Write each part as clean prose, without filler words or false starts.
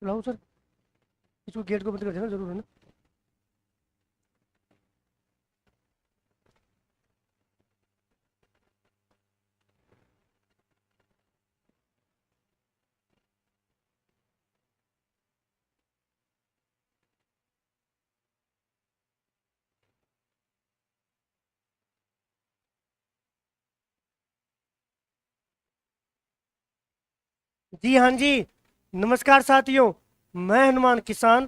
लाओ सर, इसको गेट को बंद कर देना जरूर, है ना। जी हाँ जी। नमस्कार साथियों, मैं हनुमान किसान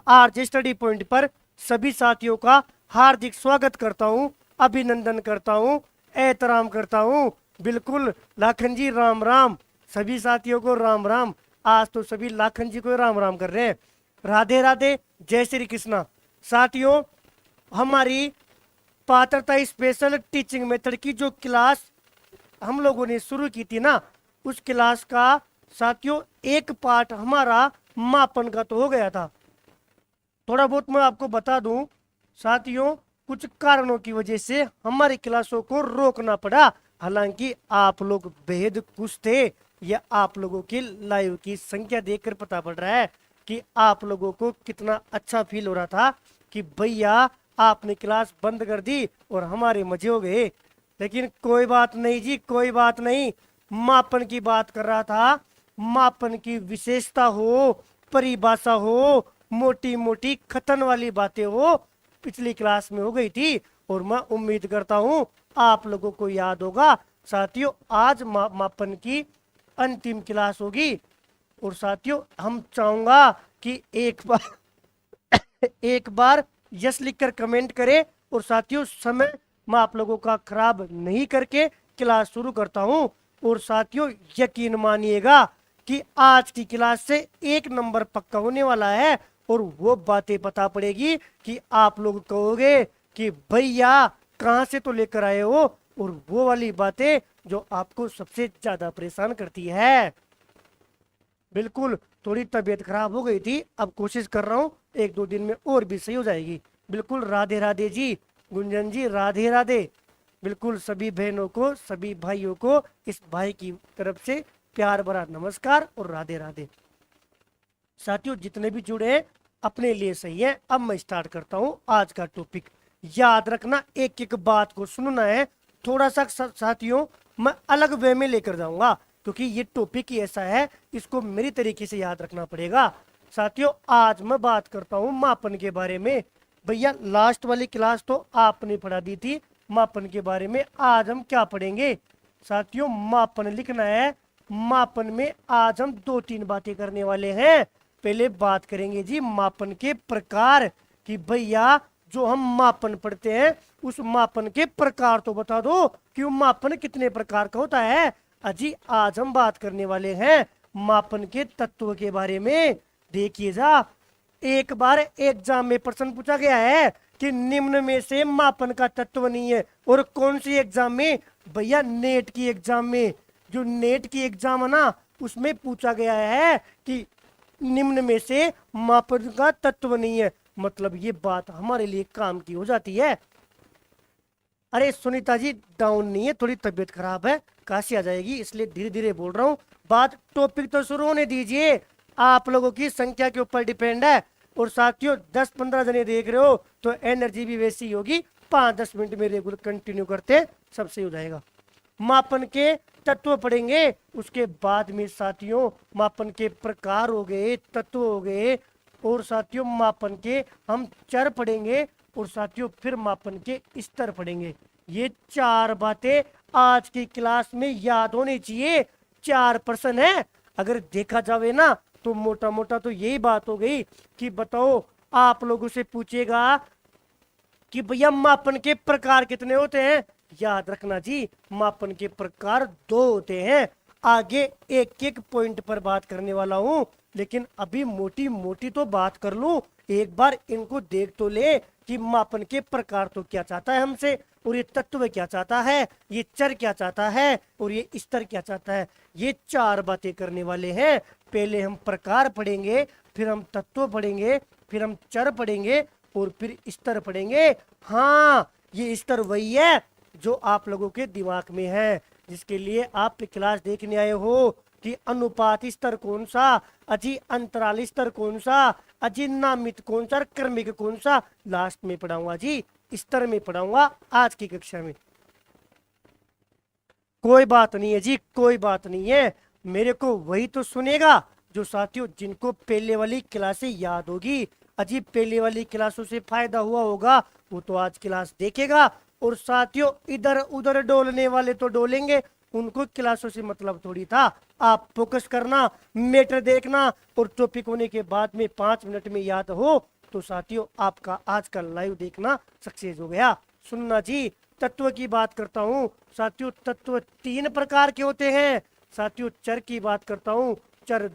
आरजे स्टडी पॉइंट पर सभी साथियों का हार्दिक स्वागत करता हूँ, अभिनंदन करता हूँ, एहतराम करता हूँ। बिल्कुल लाखन जी, राम राम। सभी साथियों को राम राम। आज तो सभी लाखन जी को राम राम कर रहे हैं। राधे राधे, जय श्री कृष्णा। साथियों, हमारी पात्रता स्पेशल टीचिंग मेथड की जो क्लास हम लोगों ने शुरू की थी ना, उस क्लास का साथियों एक पार्ट हमारा मापन का तो हो गया था। थोड़ा बहुत मैं आपको बता दूं साथियों, कुछ कारणों की वजह से हमारी क्लासों को रोकना पड़ा। हालांकि आप लोग बेहद खुश थे। यह आप लोगों की लाइव की संख्या देखकर पता पड़ रहा है कि आप लोगों को कितना अच्छा फील हो रहा था कि भैया आपने क्लास बंद कर दी और हमारे मजे हो गए। लेकिन कोई बात नहीं जी, कोई बात नहीं। मापन की बात कर रहा था। मापन की विशेषता हो, परिभाषा हो, मोटी मोटी खतन वाली बातें हो, पिछली क्लास में हो गई थी। और मैं उम्मीद करता हूं आप लोगों को याद होगा। साथियों, आज मापन की अंतिम क्लास होगी। और साथियों, हम चाहूंगा कि एक बार एक बार यस लिखकर कमेंट करें। और साथियों, समय मैं आप लोगों का खराब नहीं करके क्लास शुरू करता हूं। और साथियों, यकीन मानिएगा कि आज की क्लास से एक नंबर पक्का होने वाला है। और वो बातें पता पड़ेगी कि आप लोग कहोगे कि भैया कहाँ से तो लेकर आए हो। और वो वाली बातें जो आपको सबसे ज्यादा परेशान करती है। बिल्कुल, थोड़ी तबीयत खराब हो गई थी, अब कोशिश कर रहा हूँ एक दो दिन में और भी सही हो जाएगी। बिल्कुल, राधे राधे जी। गुंजन जी, राधे राधे। बिल्कुल, सभी बहनों को, सभी भाइयों को इस भाई की तरफ से प्यार भरा नमस्कार और राधे राधे। साथियों, जितने भी जुड़े हैं अपने लिए सही है। अब मैं स्टार्ट करता हूँ आज का टॉपिक। याद रखना, एक एक बात को सुनना है। थोड़ा सा साथियों, मैं अलग वे में लेकर जाऊंगा क्योंकि ये टॉपिक ही ऐसा है, इसको मेरी तरीके से याद रखना पड़ेगा। साथियों, आज मैं बात करता हूँ मापन के बारे में। भैया लास्ट वाली क्लास तो आपने पढ़ा दी थी मापन के बारे में। आज हम क्या पढ़ेंगे साथियों? मापन लिखना है। मापन में आज हम दो तीन बातें करने वाले हैं। पहले बात करेंगे जी मापन के प्रकार कि भैया जो हम मापन पढ़ते हैं उस मापन के प्रकार तो बता दो कि वो मापन कितने प्रकार का होता है। अजी, आज हम बात करने वाले हैं मापन के तत्व के बारे में। देखिए जा, एक बार एग्जाम में प्रश्न पूछा गया है कि निम्न में से मापन का तत्व नहीं है। और कौन सी एग्जाम में? भैया नेट की एग्जाम में। जो नेट की एग्जाम है ना, उसमें पूछा गया है कि निम्न में से मापन का तत्व नहीं है। मतलब ये बात हमारे लिए काम की हो जाती है। अरे सुनीता जी, डाउन नहीं है, थोड़ी तबीयत खराब है, काशी आ जाएगी, इसलिए धीरे धीरे बोल रहा हूँ। बात, टॉपिक तो शुरू होने दीजिए। आप लोगों की संख्या के ऊपर डिपेंड है। और साथियों, 10-15 जने देख रहे हो तो एनर्जी भी वैसी ही होगी। 5-10 मिनट में रेगुलर कंटिन्यू करते सब सही हो जाएगा। मापन के तत्व पढ़ेंगे, उसके बाद में साथियों मापन के प्रकार हो गए, तत्व हो गए। और साथियों मापन के हम चर पढ़ेंगे। और साथियों फिर मापन के स्तर पढ़ेंगे। ये चार बातें आज की क्लास में याद होनी चाहिए। चार प्रश्न है, अगर देखा जावे ना तो मोटा मोटा तो यही बात हो गई कि बताओ, आप लोगों से पूछेगा कि भैया मापन के प्रकार कितने होते हैं। याद रखना जी, मापन के प्रकार दो होते हैं। आगे एक एक पॉइंट पर बात करने वाला हूं, लेकिन अभी मोटी मोटी तो बात कर लूं। एक बार इनको देख तो ले कि मापन के प्रकार तो क्या चाहता है हमसे, और ये तत्व क्या चाहता है, ये चर क्या चाहता है, और ये स्तर क्या चाहता है। ये चार बातें करने वाले हैं। पहले हम प्रकार पढ़ेंगे, फिर हम तत्व पढ़ेंगे, फिर हम चर पढ़ेंगे, और फिर स्तर पढ़ेंगे। हाँ, ये स्तर वही है जो आप लोगों के दिमाग में है, जिसके लिए आप क्लास देखने आए हो। कि अनुपात स्तर कौन सा, अजी अंतराल स्तर कौन सा, अजी नामित कौन सा, क्रमिक कौन सा, लास्ट में पढ़ाऊंगा जी, स्तर में पढ़ाऊंगा आज की कक्षा में। कोई बात नहीं है जी, कोई बात नहीं है, मेरे को वही तो सुनेगा जो साथियों जिनको पहले वाली क्लासें याद होगी। अजी पहले वाली क्लासों से फायदा हुआ होगा वो तो आज क्लास देखेगा, और साथियों इधर उधर डोलने वाले तो डोलेंगे, उनको क्लासों से मतलब थोड़ी था। आप फोकस करना, मैटर देखना, और टॉपिक होने के बाद में 5 मिनट में याद हो तो साथियों आपका आज का लाइव देखना सक्सेस हो गया। सुनना जी, तत्व की बात करता हूँ साथियों, तत्व 3 प्रकार के होते हैं साथियों। चर की बात करता हूँ, चर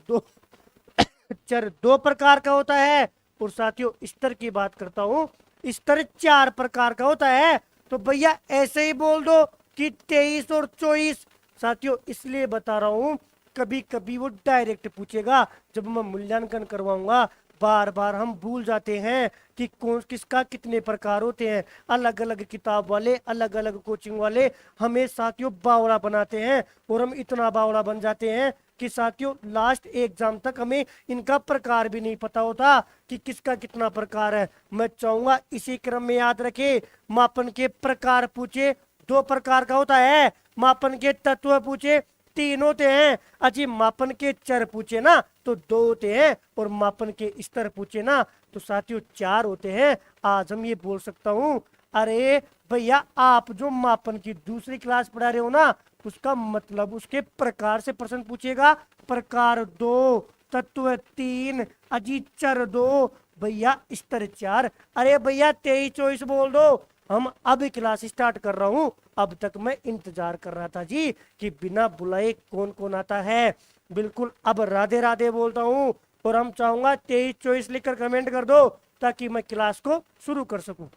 2 प्रकार का होता है, और साथियों स्तर की बात करता हूँ, स्तर 4 प्रकार का होता है। तो भैया ऐसे ही बोल दो कि 23 और 24 साथियों, इसलिए बता रहा हूँ कभी कभी वो डायरेक्ट पूछेगा जब मैं मूल्यांकन करवाऊंगा। बार बार हम भूल जाते हैं कि कौन किसका कितने प्रकार होते हैं। अलग अलग किताब वाले, अलग अलग कोचिंग वाले हमें साथियों बावड़ा बनाते हैं, और हम इतना बावड़ा बन जाते हैं कि साथियों लास्ट एग्जाम तक हमें इनका प्रकार भी नहीं पता होता कि किसका कितना प्रकार है। मैं चाहूंगा इसी क्रम में याद रखे, मापन के प्रकार पूछे 2 प्रकार का होता है, मापन के तत्व पूछे 3 होते हैं, अजी मापन के चर पूछे ना तो 2 होते हैं, और मापन के स्तर पूछे ना तो साथियों 4 होते हैं। आज हम ये बोल सकता हूँ, अरे भैया आप जो मापन की दूसरी क्लास पढ़ा रहे हो ना, उसका मतलब उसके प्रकार से प्रश्न पूछेगा। प्रकार 2, तत्व 3, अजी चर 2, भैया स्तर 4। अरे भैया 23-24 बोल दो, हम अब क्लास स्टार्ट कर रहा हूँ। अब तक मैं इंतजार कर रहा था जी कि बिना बुलाए कौन कौन आता है। बिल्कुल अब राधे राधे बोलता हूँ, और हम चाहूंगा 23-24 लिखकर कमेंट कर दो ताकि मैं क्लास को शुरू कर सकूं।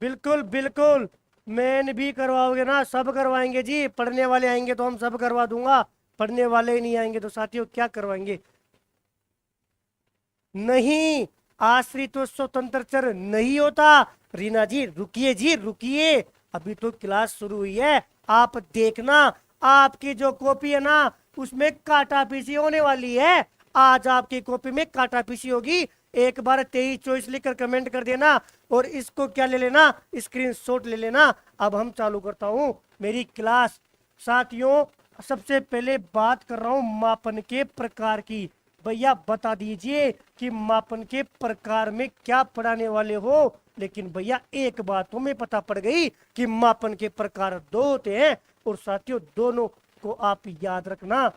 बिल्कुल बिल्कुल, मैन भी करवाओगे ना, सब करवाएंगे जी। पढ़ने वाले आएंगे तो हम सब करवा दूंगा, पढ़ने वाले ही नहीं आएंगे तो साथियों क्या करवाएंगे। नहीं, आश्रित व स्वतंत्र चर नहीं होता। रीना जी रुकिए, जी रुकिए, अभी तो क्लास शुरू हुई है। आप देखना, आपकी जो कॉपी है ना उसमें काटा पीसी होने वाली है। आज आपकी कॉपी में काटा पीसी होगी। एक बार 23-24 लिखकर कमेंट कर देना, और इसको क्या ले लेना, स्क्रीनशॉट ले लेना। अब हम चालू करता हूँ मेरी क्लास। साथियों सबसे पहले बात कर रहा हूँ मापन के प्रकार की। भैया बता दीजिए कि मापन के प्रकार में क्या पढ़ाने वाले हो। लेकिन भैया एक बात तो हमें पता पड़ गई कि मापन के प्रकार 2 होते हैं, और साथियों दोनों को आप याद रखना।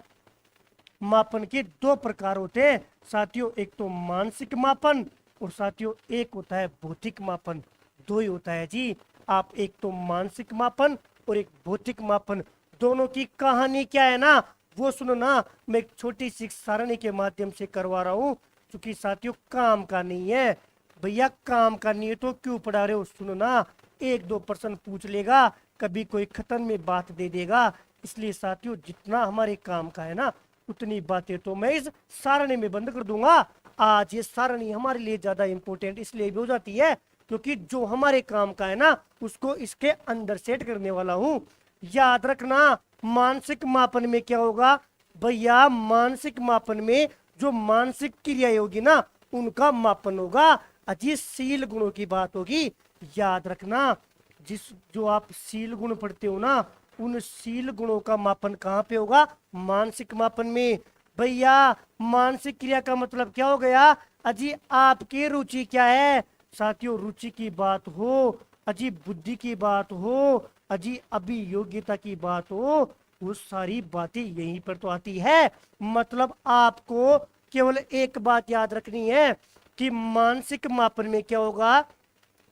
मापन के 2 प्रकार होते हैं साथियों, एक तो मानसिक मापन, और साथियों एक होता है भौतिक मापन। 2 ही होता है जी। आप एक तो मानसिक मापन और एक भौतिक मापन, दोनों की कहानी क्या है ना वो सुनो ना। मैं एक छोटी सी सारणी के माध्यम से करवा रहा हूँ, क्योंकि साथियों काम का नहीं है। भैया काम का नहीं है तो क्यों पढ़ा रहे हो, सुनो ना। 1-2 प्रश्न पूछ लेगा, कभी कोई खतन में बात दे देगा, इसलिए साथियों जितना हमारे काम का है ना उतनी बातें तो मैं इस सारणी में बंद कर दूंगा। आज ये सारणी हमारे लिए ज्यादा इंपॉर्टेंट इसलिए भी हो जाती है क्योंकि जो हमारे काम का है ना उसको इसके अंदर सेट करने वाला हूँ। याद रखना मानसिक मापन में क्या होगा भैया, मानसिक मापन में जो मानसिक क्रियाएं होगी ना उनका मापन होगा। अजी शील गुणों की बात होगी। याद रखना जिस जो आप शील गुण पढ़ते हो ना उन शील गुणों का मापन कहाँ पे होगा, मानसिक मापन में। भैया मानसिक क्रिया का मतलब क्या हो गया, अजी आपकी रुचि क्या है। साथियों रुचि की बात हो, अजी बुद्धि की बात हो, अजी अभी योग्यता की बात हो, वो सारी बातें यहीं पर तो आती है। मतलब आपको केवल एक बात याद रखनी है कि मानसिक मापन में क्या होगा,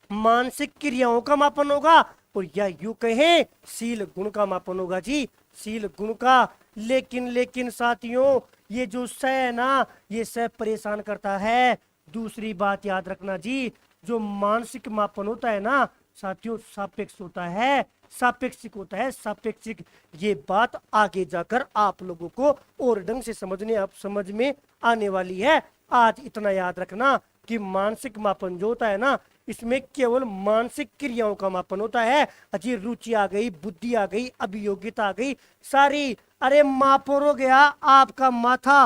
मानसिक क्रियाओं का मापन होगा, और या यूं कहें शील गुण का मापन होगा जी, शील गुण का। लेकिन साथियों ये जो स है ना ये स परेशान करता है। दूसरी बात याद रखना जी, जो मानसिक मापन होता है ना साथियों सापेक्ष होता है, सापेक्षिक होता है, सापेक्षिक। ये बात आगे जाकर आप लोगों को और ढंग से समझ में आने वाली है। आज इतना याद रखना कि मानसिक मापन जो होता है ना इसमें केवल मानसिक क्रियाओं का मापन होता है। अजी रुचि आ गई, बुद्धि आ गई, अभियोगिता आ गई सारी। अरे मापोर हो गया आपका माथा,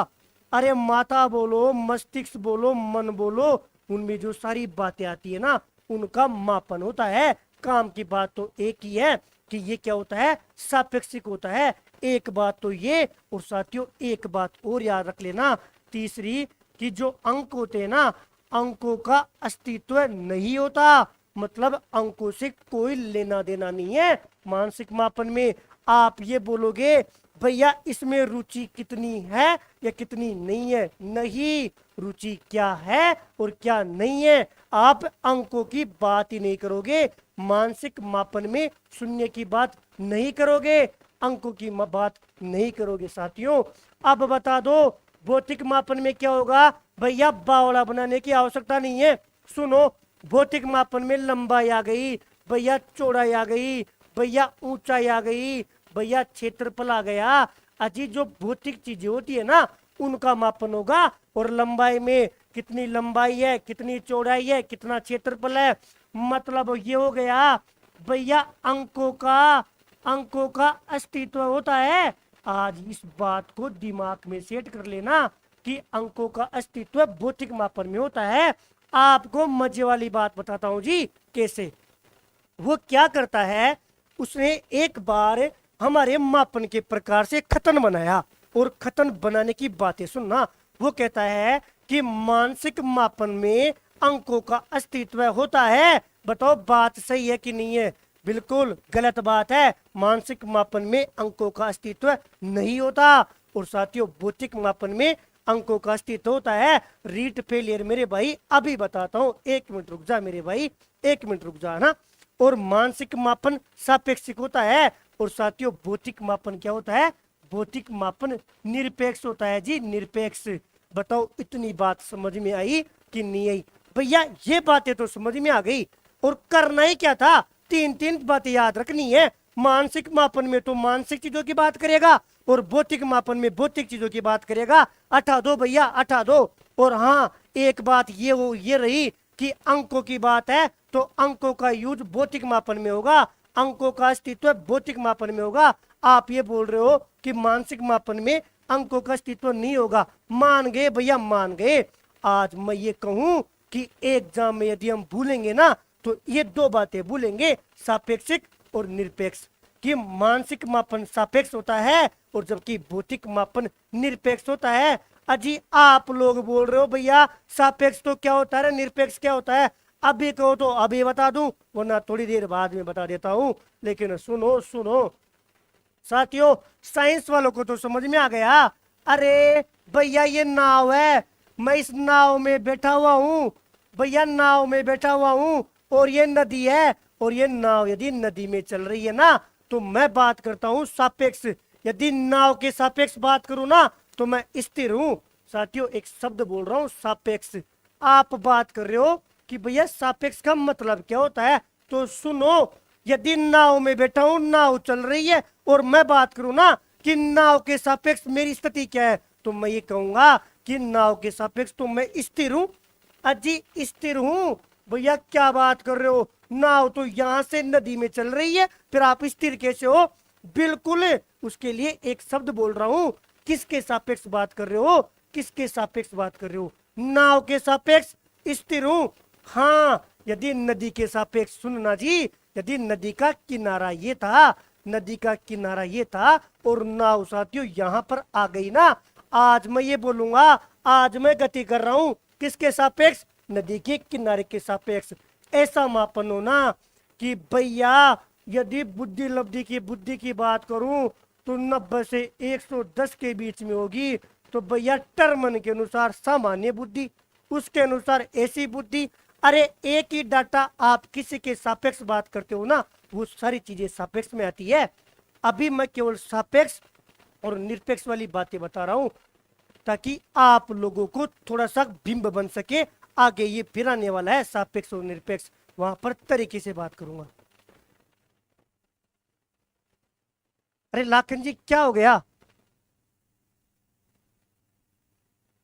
अरे माथा बोलो, मस्तिष्क बोलो, मन बोलो, उनमें जो सारी बातें आती है ना उनका मापन होता है। काम की बात तो एक ही है कि ये क्या होता है, सापेक्षिक होता है। एक बात तो ये, और साथियों एक बात और याद रख लेना, तीसरी, कि जो अंक होते हैं ना, अंकों का अस्तित्व नहीं होता। मतलब अंकों से कोई लेना देना नहीं है मानसिक मापन में। आप ये बोलोगे भैया इसमें रुचि कितनी है या कितनी नहीं है, नहीं, रुचि क्या है और क्या नहीं है आप अंकों की बात ही नहीं करोगे। मानसिक मापन में शून्य की बात नहीं करोगे, अंकों की बात नहीं करोगे साथियों। अब बता दो भौतिक मापन में क्या होगा। भैया बावड़ा बनाने की आवश्यकता नहीं है। सुनो, भौतिक मापन में लंबाई आ गई, भैया चौड़ाई आ गई, भैया ऊंचाई आ गई, भैया क्षेत्रफल आ गया। अजी जो भौतिक चीजें होती है ना उनका मापन होगा। और लंबाई में कितनी लंबाई है, कितनी चौड़ाई है, कितना क्षेत्रफल है, मतलब ये हो गया भैया अंकों का अस्तित्व होता है। आज इस बात को दिमाग में सेट कर लेना कि अंकों का अस्तित्व भौतिक मापन में होता है। आपको मजे वाली बात बताता हूं जी कैसे। वो क्या करता है, उसने एक बार हमारे मापन के प्रकार से खतन बनाया, और खतन बनाने की बातें सुनना। वो कहता है कि मानसिक मापन में अंकों का अस्तित्व होता है। बताओ बात सही है कि नहीं है। बिल्कुल गलत बात है, मानसिक मापन में अंकों का अस्तित्व नहीं होता। और साथियों भौतिक मापन में अंकों का अस्तित्व होता है। रीट फेलियर मेरे भाई अभी बताता हूँ, 1 मिनट रुक जा मेरे भाई, 1 मिनट रुक जा ना। और मानसिक मापन सापेक्षिक होता है, और साथियों भौतिक मापन क्या होता है, भौतिक मापन निरपेक्ष होता है जी, निरपेक्ष। बताओ इतनी बात समझ में आई कि नहीं आई। भैया ये बातें तो समझ में आ गई, और करना ही क्या था, तीन तीन बातें याद रखनी है। मानसिक मापन में तो मानसिक चीजों की बात करेगा, और भौतिक मापन में भौतिक चीजों की बात करेगा। हटा दो भैया हटा दो। और हाँ एक बात ये रही कि अंकों की बात है तो अंकों का यूज भौतिक मापन में होगा, अंकों का अस्तित्व भौतिक मापन में होगा। आप ये बोल रहे हो कि मानसिक मापन में अंकों का अस्तित्व नहीं होगा, मान गए भैया मान गए। आज मैं ये कहूं कि एग्जाम में यदि हम भूलेंगे ना तो ये दो बातें भूलेंगे, सापेक्षिक और निरपेक्ष। कि मानसिक मापन सापेक्ष होता है और जबकि भौतिक मापन निरपेक्ष होता है। अजी आप लोग बोल रहे हो भैया सापेक्ष तो क्या होता है, निरपेक्ष क्या होता है। अभी कहो तो अभी बता दूं, वरना थोड़ी देर बाद में बता देता हूं। लेकिन सुनो सुनो साथियों, साइंस वालों को तो समझ में आ गया। अरे भैया ये नाव है, मैं इस नाव में बैठा हुआ हूँ, भैया नाव में बैठा हुआ हूँ, और ये नदी है, और ये नाव यदि नदी में चल रही है ना तो मैं बात करता हूँ सापेक्ष। यदि नाव के सापेक्ष बात करूँ ना तो मैं स्थिर हूँ। साथियों एक शब्द बोल रहा हूँ सापेक्ष। आप बात कर रहे हो कि भैया सापेक्ष का मतलब क्या होता है, तो सुनो, यदि नाव में बैठा हूँ, नाव चल रही है, और मैं बात करूँ ना कि नाव के सापेक्ष मेरी स्थिति क्या है, तो मैं ये कहूंगा कि नाव के सापेक्ष तो मैं स्थिर हूँ। अजी स्थिर हूँ, भैया क्या बात कर रहे हो, नाव तो यहाँ से नदी में चल रही है, फिर आप स्थिर कैसे हो। बिल्कुल उसके लिए एक शब्द बोल रहा हूँ। किसके सापेक्ष बात कर रहे हो, किसके सापेक्ष बात कर रहे हो, नाव के सापेक्ष स्थिर हूँ। हाँ यदि नदी के सापेक्ष सुनना जी, यदि नदी का किनारा ये था, नदी का किनारा ये था और नाव साथियों यहाँ पर आ गई ना, आज मैं ये बोलूंगा, आज मैं गति कर रहा हूँ किसके सापेक्ष, नदी के किनारे के सापेक्ष। ऐसा मापन हो ना कि भैया यदि बुद्धि लब्धि की बुद्धि की बात करूं तो 90 से 110 के बीच में होगी। तो भैया टर्मन के अनुसार सामान्य बुद्धि, उसके अनुसार ऐसी बुद्धि। अरे एक ही डाटा आप किसी के सापेक्ष बात करते हो ना, वो सारी चीजें सापेक्ष में आती है। अभी मैं केवल सापेक्ष और निरपेक्ष वाली बातें बता रहा हूं ताकि आप लोगों को थोड़ा सा बिंब बन सके। आगे ये फिर आने वाला है सापेक्ष और निरपेक्ष, वहां पर तरीके से बात करूंगा। अरे लाखन जी क्या हो गया,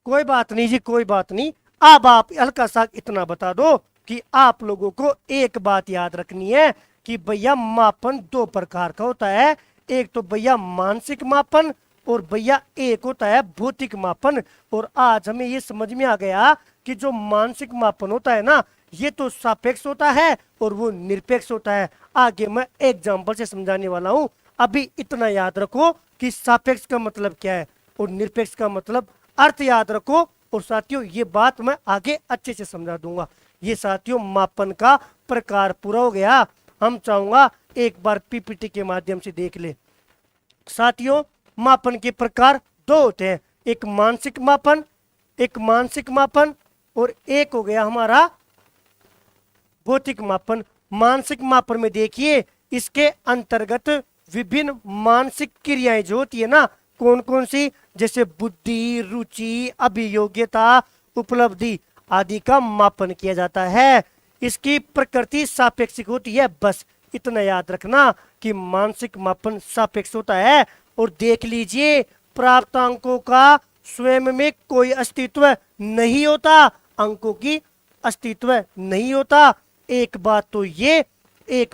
कोई बात नहीं जी कोई बात नहीं। अब आप हल्का सा इतना बता दो कि आप लोगों को एक बात याद रखनी है कि भैया मापन दो प्रकार का होता है। एक तो भैया मानसिक मापन और भैया एक होता है भौतिक मापन। और आज हमें ये समझ में आ गया कि जो मानसिक मापन होता है ना, ये तो सापेक्ष होता है और वो निरपेक्ष होता है। आगे मैं एग्जाम्पल से समझाने वाला हूं। अभी इतना याद रखो कि सापेक्ष का मतलब क्या है और निरपेक्ष का मतलब अर्थ याद रखो। और साथियों ये बात मैं आगे अच्छे से समझा दूंगा। ये साथियों मापन का प्रकार पूरा हो गया। हम चाहूंगा एक बार पीपीटी के माध्यम से देख ले। साथियों मापन के प्रकार दो होते हैं, एक मानसिक मापन और एक हो गया हमारा भौतिक मापन। मानसिक मापन में देखिए इसके अंतर्गत विभिन्न मानसिक क्रियाएं जो होती है ना, कौन कौन सी, जैसे बुद्धि, रुचि, अभियोग्यता, उपलब्धि आदि का मापन किया जाता है। इसकी प्रकृति सापेक्षिक होती है। बस इतना याद रखना कि मानसिक मापन सापेक्ष होता है। और देख लीजिए प्राप्त अंकों का स्वयं में कोई अस्तित्व नहीं होता, अंकों की अस्तित्व नहीं होता। एक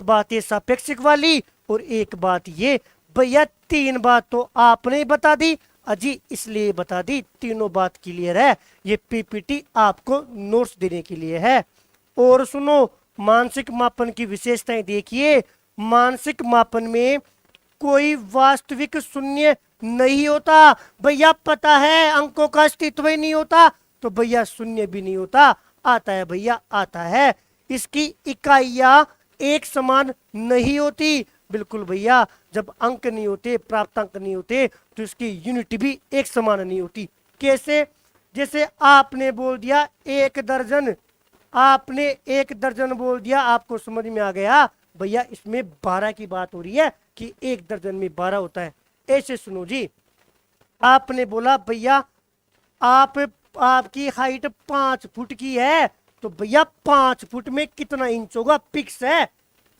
बात ये सापेक्षिक वाली और एक बात ये। भैया तीन बात तो आपने ही बता दी अजी, इसलिए बता दी, तीनों बात क्लियर है। ये पीपीटी आपको नोट्स देने के लिए है। और सुनो मानसिक मापन की विशेषताएं देखिए। मानसिक मापन में कोई वास्तविक शून्य नहीं होता। भैया पता है अंकों का अस्तित्व ही नहीं होता, तो भैया शून्य भी नहीं होता। आता है भैया, आता है। इसकी इकाइयां एक समान नहीं होती। बिल्कुल भैया, जब अंक नहीं होते, प्राप्तांक नहीं होते, तो इसकी यूनिट भी एक समान नहीं होती। कैसे? जैसे आपने बोल दिया एक दर्जन, आपने एक दर्जन बोल दिया, आपको समझ में आ गया भैया इसमें 12 की बात हो रही है कि एक दर्जन में 12 होता है। ऐसे सुनो जी, आपने बोला भैया आपकी हाइट 5 फुट की है, तो भैया 5 फुट में कितना इंच होगा? पिक्स है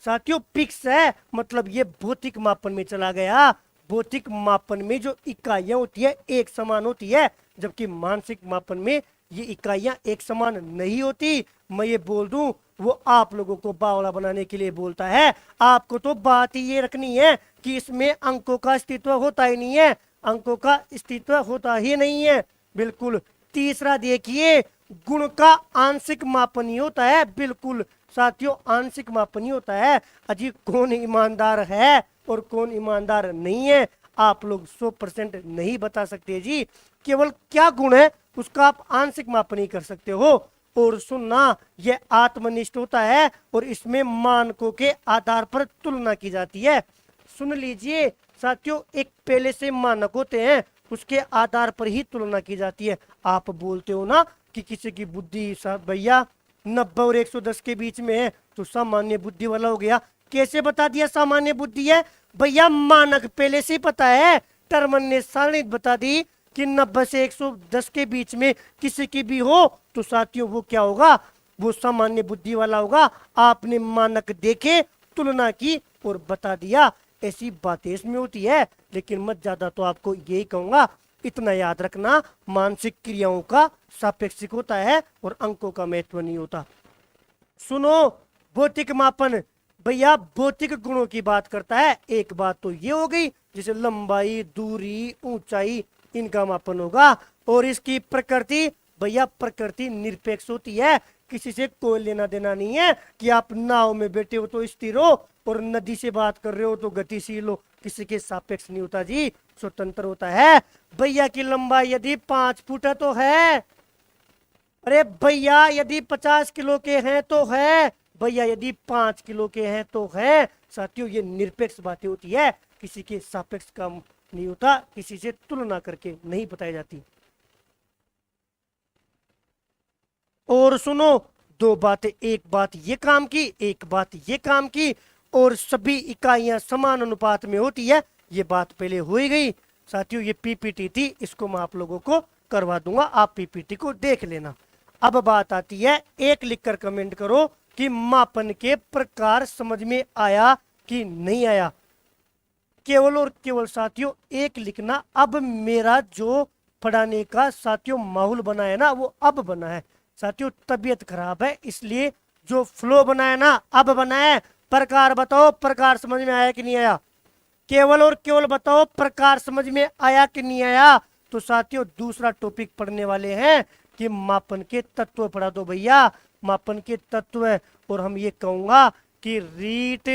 साथियों, पिक्स है। मतलब ये भौतिक मापन में चला गया। भौतिक मापन में जो इकाइयां होती है एक समान होती है, जबकि मानसिक मापन में ये इकाइयां एक समान नहीं होती। मैं ये बोल दूं, वो आप लोगों को बावला बनाने के लिए बोलता है। आपको तो बात ही ये रखनी है कि इसमें अंकों का अस्तित्व होता ही नहीं है, अंकों का अस्तित्व होता ही नहीं है। बिल्कुल। तीसरा देखिए, गुण का आंशिक मापन ही होता है। बिल्कुल साथियों, आंशिक मापन ही होता है। अजी कौन ईमानदार है और कौन ईमानदार नहीं है, आप लोग 100% नहीं बता सकते जी। केवल क्या गुण है उसका आप आंशिक मापन ही कर सकते हो। और सुनना, यह आत्मनिष्ठ होता है और इसमें मानकों के आधार पर तुलना की जाती है। सुन लीजिए साथियों, एक पहले से मानक होते हैं, उसके आधार पर ही तुलना की जाती है। आप बोलते हो ना कि किसी की बुद्धि भैया 90 और 110 के बीच में है, तो सामान्य बुद्धि वाला हो गया। कैसे बता दिया सामान्य बुद्धि है? भैया मानक पहले से ही पता है, टर्मन ने सारणी बता दी कि 90 से 110 के बीच में किसी की भी हो, तो साथियों वो क्या होगा? वो सामान्य बुद्धि वाला होगा। आपने मानक देखे, तुलना की और बता दिया। ऐसी बातें इसमें होती है। लेकिन मैं ज्यादा तो आपको यही कहूंगा, इतना याद रखना, मानसिक क्रियाओं का सापेक्षिक होता है और अंकों का महत्व नहीं होता। सुनो, भौतिक मापन भैया भौतिक गुणों की बात करता है। एक बात तो ये हो गई, जैसे लंबाई, दूरी, ऊंचाई, इनका मापन होगा। और इसकी प्रकृति भैया प्रकृति निरपेक्ष होती है। किसी से कोई लेना देना नहीं है कि आप नाव में बैठे हो तो स्थिर हो और नदी से बात कर रहे हो तो गतिशील हो। किसी के सापेक्ष नहीं होता जी, स्वतंत्र होता है। भैया की लंबाई यदि 5 फुट है तो है, अरे भैया यदि 50 किलो के हैं तो है, भैया यदि 5 किलो के हैं तो है। साथियों ये निरपेक्ष बातें होती है, किसी के सापेक्ष का नहीं होता, किसी से तुलना करके नहीं बताई जाती। और सुनो, दो बातें, एक बात ये काम की, एक बात ये काम की, और सभी इकाइयां समान अनुपात में होती है। ये बात पहले हो ही गई। साथियों ये पीपीटी थी, इसको मैं आप लोगों को करवा दूंगा, आप पीपीटी को देख लेना। अब बात आती है, एक लिखकर कमेंट करो कि मापन के प्रकार समझ में आया कि नहीं आया। केवल और केवल साथियों एक लिखना। अब मेरा जो पढ़ाने का साथियों माहौल बना है ना, वो अब बना है। साथियों तबीयत खराब है, इसलिए जो फ्लो बनाया ना अब बनाया। प्रकार बताओ, प्रकार समझ में आया कि नहीं आया? केवल और केवल बताओ प्रकार समझ में आया कि नहीं आया? तो साथियों दूसरा टॉपिक पढ़ने वाले हैं कि मापन के तत्व पढ़ा दो भैया, मापन के तत्व। और हम ये कहूंगा कि रीट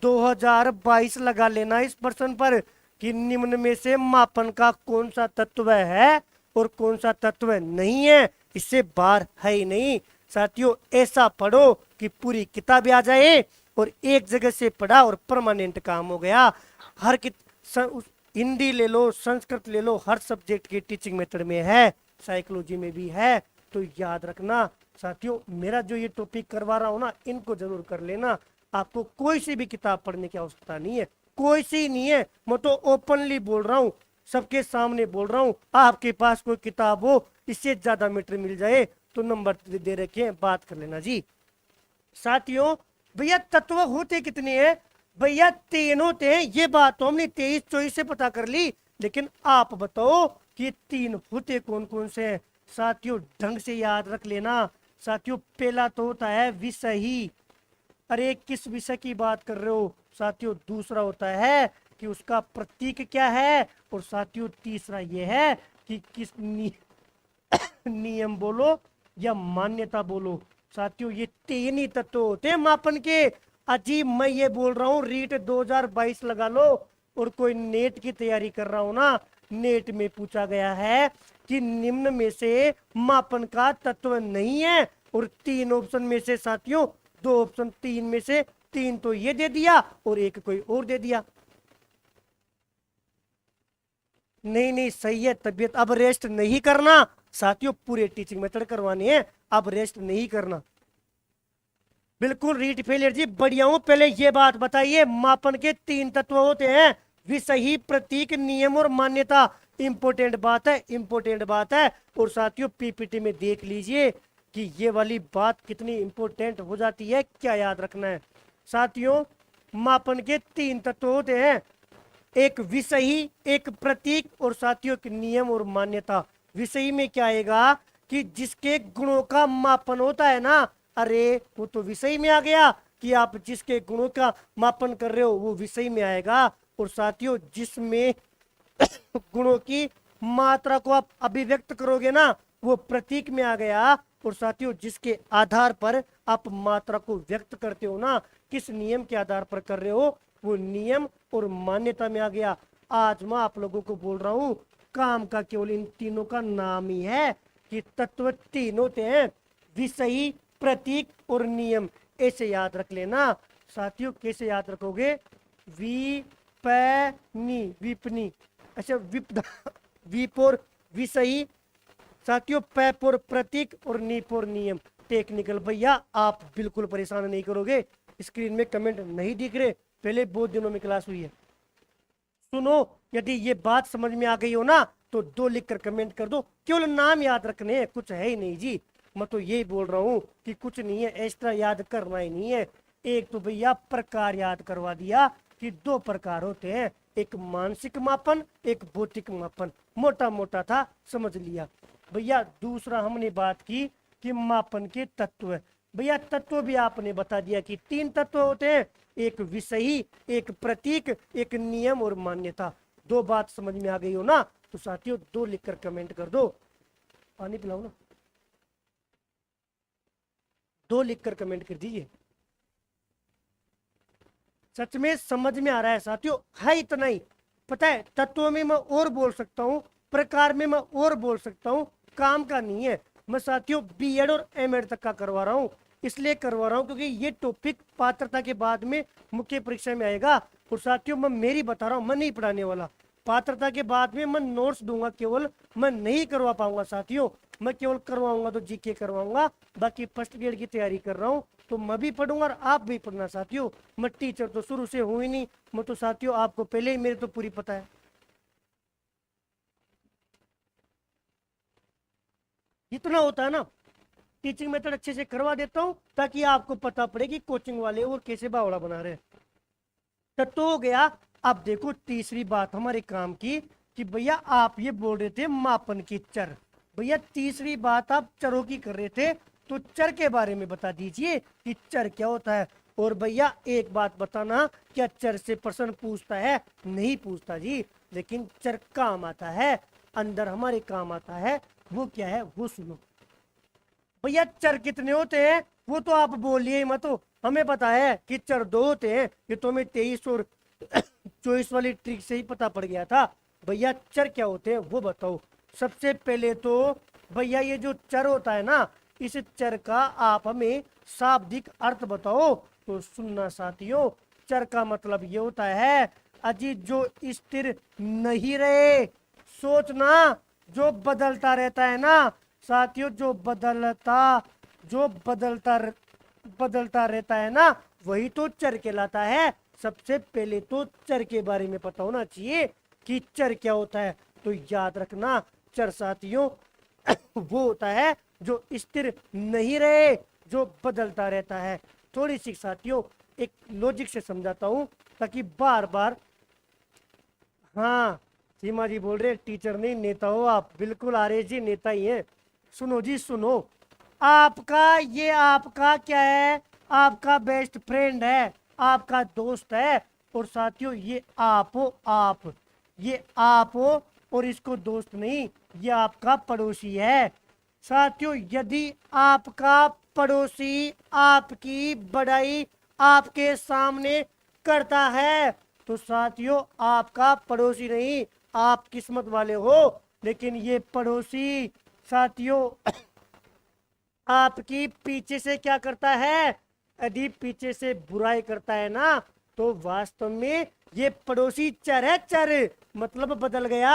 2022 लगा लेना इस प्रश्न पर कि निम्न में से मापन का कौन सा तत्व है और कौन सा तत्व नहीं है, इससे बाहर है ही नहीं। साथियों ऐसा पढ़ो कि पूरी किताब आ जाए और एक जगह से पढ़ा और परमानेंट काम हो गया। हर हिंदी ले लो, संस्कृत ले लो, हर सब्जेक्ट की टीचिंग मेथड में है, साइकोलॉजी में भी है। तो याद रखना साथियों, मेरा जो ये टॉपिक करवा रहा हूँ ना, इनको जरूर कर लेना। आपको कोई सी भी किताब पढ़ने की आवश्यकता नहीं है, कोई सी नहीं है। मैं तो ओपनली बोल रहा हूँ, सबके सामने बोल रहा हूँ। आपके पास कोई किताब हो, इससे ज्यादा मीटर मिल जाए तो नंबर दे रखे हैं, बात कर लेना जी। साथियों भैया तत्व होते कितने हैं? भैया 3 होते हैं। ये बात तो हमने 23-24 से पता कर ली, लेकिन आप बताओ कि 3 होते कौन कौन से हैं? साथियों ढंग से याद रख लेना। साथियों पहला तो होता है विषयी। अरे किस विषय की बात कर रहे हो? साथियों दूसरा होता है कि उसका प्रतीक क्या है, और साथियों तीसरा यह है कि किस नियम बोलो या मान्यता बोलो। साथियों ये 3 ही तत्व होते हैं मापन के। अजीब मैं ये बोल रहा हूँ रीट 2022 लगा लो, और कोई नेट की तैयारी कर रहा हूं ना, नेट में पूछा गया है कि निम्न में से मापन का तत्व नहीं है, और 3 ऑप्शन में से साथियों 2 ऑप्शन 3 में से 3 तो ये दे दिया और एक कोई और दे दिया। नहीं नहीं सही है तबीयत, अब रेस्ट नहीं करना साथियों, पूरे टीचिंग मेथड करवाने हैं, अब रेस्ट नहीं करना। बिल्कुल रीट फेलियर जी, बढ़िया हूं। पहले ये बात बताइए, मापन के 3 तत्व होते हैं, विषयी, प्रतीक, नियम और मान्यता। इंपोर्टेंट बात है, इंपोर्टेंट बात है। और साथियों पीपीटी में देख लीजिए कि ये वाली बात कितनी इंपोर्टेंट हो जाती है, क्या याद रखना है। साथियों मापन के 3 तत्व होते हैं, एक विषयी, एक प्रतीक और साथियों एक नियम और मान्यता। विषयी में क्या आएगा कि जिसके गुणों का मापन होता है ना, अरे वो तो विषय में आ गया कि आप जिसके गुणों का मापन कर रहे हो वो विषय में आएगा। और साथियों जिसमें गुणों की मात्रा को आप अभिव्यक्त करोगे ना, वो प्रतीक में आ गया। और साथियों जिसके आधार पर आप मात्रा को व्यक्त करते हो ना, किस नियम के आधार पर कर रहे हो, वो नियम और मान्यता में आ गया। आज मैं आप लोगों को बोल रहा हूँ काम का केवल इन तीनों का नाम ही है कि तत्व 3 होते हैं, विषयी, प्रतीक और नियम। ऐसे याद रख लेना साथियों। कैसे याद रखोगे? विपनी, विपनी, अच्छा विप और विषयी साथियों, पैप और प्रतीक और नीप और नियम। टेक्निकल भैया आप बिल्कुल परेशान नहीं करोगे, स्क्रीन में कमेंट नहीं दिख रहे, पहले बहुत दिनों में क्लास हुई है। सुनो, यदि ये बात समझ में आ गई हो ना तो 2 लिखकर कमेंट कर दो। केवल नाम याद रखने हैं, कुछ है ही नहीं जी। मैं तो यही बोल रहा हूँ कि कुछ नहीं है, एक्स्ट्रा याद करना ही नहीं है। एक तो भैया प्रकार याद करवा दिया कि 2 प्रकार होते हैं, एक मानसिक मापन, एक भौतिक मापन। मोटा मोटा था, समझ लिया भैया। दूसरा हमने बात की कि मापन के तत्व। भैया तत्व भी आपने बता दिया कि 3 तत्व होते हैं, एक विषयी, एक प्रतीक, एक नियम और मान्यता। 2 बात समझ में आ गई हो ना, तो साथियों 2 लिखकर कमेंट कर दो। पानी पिलाओ ना, 2 लिखकर कमेंट कर दीजिए। सच में समझ में आ रहा है साथियों, है इतना ही। पता है तत्वों में मैं और बोल सकता हूँ, प्रकार में मैं और बोल सकता हूँ, काम का नहीं है। मैं साथियों बीएड और एमएड तक का करवा रहा हूँ, इसलिए करवा रहा हूँ क्योंकि ये टॉपिक पात्रता के बाद में मुख्य परीक्षा में आएगा। और साथियों मैं मेरी बता रहा हूँ, मैं नहीं पढ़ाने वाला। पात्रता के बाद में मैं नोट्स दूंगा, केवल मैं नहीं करवा पाऊंगा साथियों। मैं केवल करवाऊंगा तो जीके करवाऊंगा, बाकी फर्स्ट ग्रेड की तैयारी कर रहा हूँ तो मैं भी पढ़ूंगा और आप भी पढ़ना साथियों। मैं टीचर तो शुरू से हूँ ही नहीं, मैं तो साथियों आपको पहले ही मेरे तो पूरी पता है। जितना होता है ना टीचिंग मेथड अच्छे से करवा देता हूँ ताकि आपको पता पड़े कि कोचिंग वाले और कैसे बावड़ा बना रहे हैं। तो हो गया। अब देखो तीसरी बात हमारे काम की कि भैया आप ये बोल रहे थे मापन की चर। भैया तीसरी बात आप चरों की कर रहे थे, तो चर के बारे में बता दीजिए कि चर क्या होता है। और भैया एक बात बताना, क्या चर से प्रश्न पूछता है? नहीं पूछता जी, लेकिन चर काम आता है, अंदर हमारे काम आता है। वो क्या है वो सुनो। भैया चर कितने होते हैं वो तो आप बोलिए मत, तो हमें पता है कि चर दो होते हैं। ये तो हमें 23 और 24 वाली ट्रिक से ही पता पड़ गया था। भैया चर क्या होते हैं वो बताओ। सबसे पहले तो भैया ये जो चर होता है ना, इस चर का आप हमें शाब्दिक अर्थ बताओ। तो सुनना साथियों, चर का मतलब ये होता है अजी जो स्थिर नहीं रहे। सोचना, जो बदलता रहता है ना साथियों, बदलता रहता है ना, वही तो चर कहलाता है। सबसे पहले तो चर के बारे में पता होना चाहिए कि चर क्या होता है। तो याद रखना, चर साथियों वो होता है जो स्थिर नहीं रहे, जो बदलता रहता है। थोड़ी सी साथियों एक लॉजिक से समझाता हूं ताकि बार बार। हाँ, सीमा जी बोल रहे टीचर नहीं नेता हो आप। बिल्कुल आर्य जी नेता ही हैं। सुनो जी सुनो, आपका क्या है? आपका बेस्ट फ्रेंड है, आपका दोस्त है। और साथियों ये आप हो, ये आप हो, और इसको दोस्त नहीं, ये आपका पड़ोसी है। साथियों यदि आपका पड़ोसी आपकी बड़ाई आपके सामने करता है तो साथियों आपका पड़ोसी नहीं, आप किस्मत वाले हो। लेकिन ये पड़ोसी साथियों आपकी पीछे से क्या करता है? यदि पीछे से बुराई करता है ना, तो वास्तव में ये पड़ोसी चर है। चर मतलब बदल गया।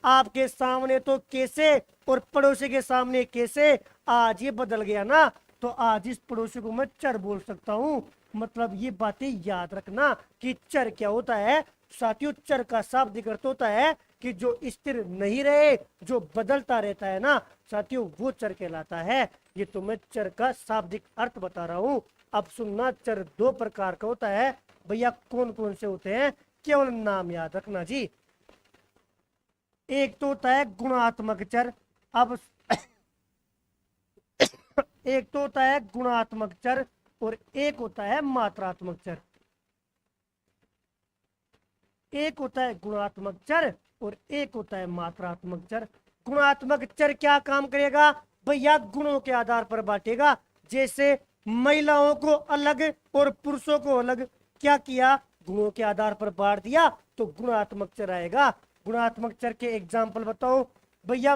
आपके सामने तो कैसे और पड़ोसी के सामने कैसे, आज ये बदल गया ना, तो आज इस पड़ोसी को मैं चर बोल सकता हूँ। मतलब ये बातें याद रखना कि चर क्या होता है साथियों। चर का शाब्दिक अर्थ होता है कि जो स्थिर नहीं रहे, जो बदलता रहता है ना साथियों, वो चर कहलाता है। ये तो मैं चर का शाब्दिक अर्थ बता रहा हूँ। अब सुनना, चर दो प्रकार का होता है। भैया कौन कौन से होते हैं, केवल नाम याद रखना जी। एक तो होता है गुणात्मक चर। अब एक तो होता है गुणात्मक चर और एक होता है मात्रात्मक चर। एक होता है गुणात्मक चर और एक होता है मात्रात्मक चर। गुणात्मक चर क्या काम करेगा भैया? गुणों के आधार पर बांटेगा। जैसे महिलाओं को अलग और पुरुषों को अलग क्या किया, गुणों के आधार पर बांट दिया, तो गुणात्मक चर आएगा। गुणात्मक चर के एग्जाम्पल बताओ भैया।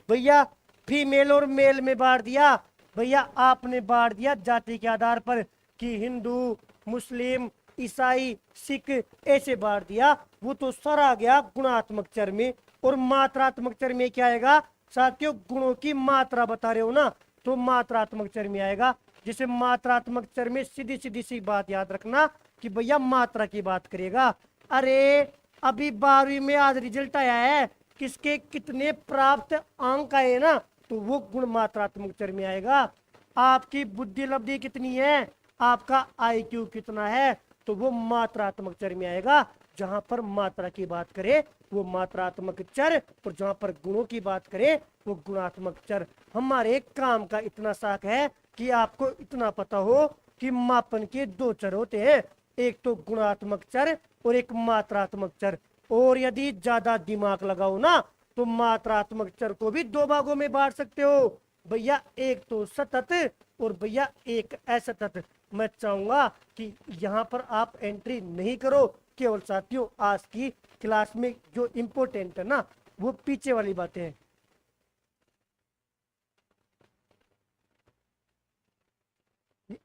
भैया फीमेल और मेल में बांट दिया। भैया आपने बांट दिया जाति के आधार पर कि हिंदू, मुस्लिम, ईसाई, सिख, ऐसे बांट दिया। वो तो सारा आ गया गुणात्मक चर में। और मात्रात्मक चर में क्या आएगा साथियों? गुणों की मात्रा बता रहे हो ना, तो मात्रात्मक चर में आएगा। जैसे मात्रात्मक चर में सीधी सीधी सी बात याद रखना कि भैया मात्रा की बात करेगा। अरे अभी 12वीं में आज रिजल्ट आया है, किसके कितने प्राप्त अंक आए ना, तो वो गुण मात्रात्मक चर में आएगा। आपकी बुद्धि लब्धि कितनी है, आपका आईक्यू कितना है, तो वो मात्रात्मक चर में आएगा। जहां पर मात्रा की बात करें वो मात्रात्मक चर, और जहां पर गुणों की बात करें वो गुणात्मक चर। हमारे काम का इतना साख है कि आपको इतना पता हो कि मापन के दो चर होते हैं, एक तो गुणात्मक चर और एक मात्रात्मक चर। और यदि ज्यादा दिमाग लगाओ ना तो मात्रात्मक चर को भी दो भागों में बांट सकते हो भैया। एक तो सतत और भैया एक असतत। मैं चाहूंगा कि यहाँ पर आप एंट्री नहीं करो, केवल साथियों आज की क्लास में जो इम्पोर्टेंट है ना वो पीछे वाली बातें हैं।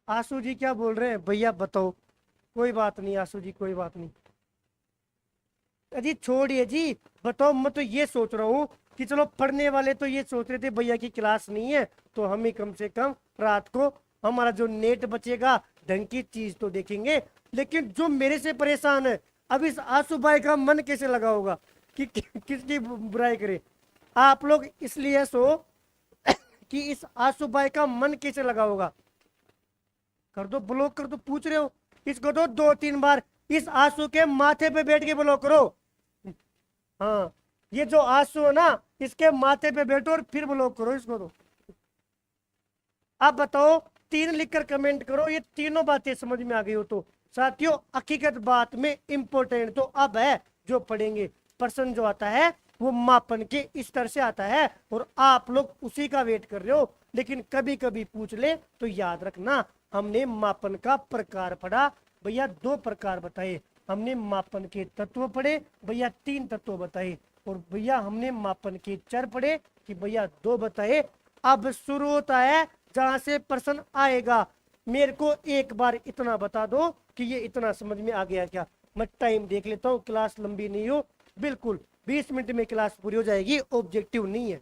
आशु जी क्या बोल रहे हैं भैया बताओ? कोई बात नहीं आशु जी, कोई बात नहीं। अजी छोड़िए जी, बताओ। मैं तो ये सोच रहा हूँ कि चलो पढ़ने वाले तो ये सोच रहे थे भैया की क्लास नहीं है, तो हम ही कम से कम रात को हमारा जो नेट बचेगा ढंग की चीज तो देखेंगे। लेकिन जो मेरे से परेशान है, अब इस आंसू भाई का मन कैसे लगा होगा कि किसकी बुराई करे। आप लोग इसलिए सो कि इस आंसू भाई का मन कैसे लगा होगा। कर दो ब्लॉक, कर दो। पूछ रहे हो इसको तो 2-3 बार इस आंसू के माथे पे बैठ के ब्लॉक करो। हाँ, ये जो आंसू है ना इसके माथे पे बैठो और फिर ब्लॉक करो इसको तो। अब बताओ, तीन लिखकर कमेंट करो ये तीनों बातें समझ में आ गई हो तो। साथियों हकीकत बात में इंपॉर्टेंट तो अब है जो पढ़ेंगे। प्रश्न जो आता है वो मापन के स्तर से आता है और आप लोग उसी का वेट कर रहे हो, लेकिन कभी कभी पूछ ले तो याद रखना। हमने मापन का प्रकार पढ़ा भैया, दो प्रकार बताए। हमने मापन के तत्व पढ़े भैया, तीन तत्व बताए। और भैया हमने मापन के चर पढ़े कि भैया दो बताए। अब शुरू होता है जहां से प्रश्न आएगा। मेरे को एक बार इतना बता दो कि ये इतना समझ में आ गया क्या। मैं टाइम देख लेता हूँ, क्लास लंबी नहीं हो, बिल्कुल 20 मिनट में क्लास पूरी हो जाएगी, ऑब्जेक्टिव नहीं है।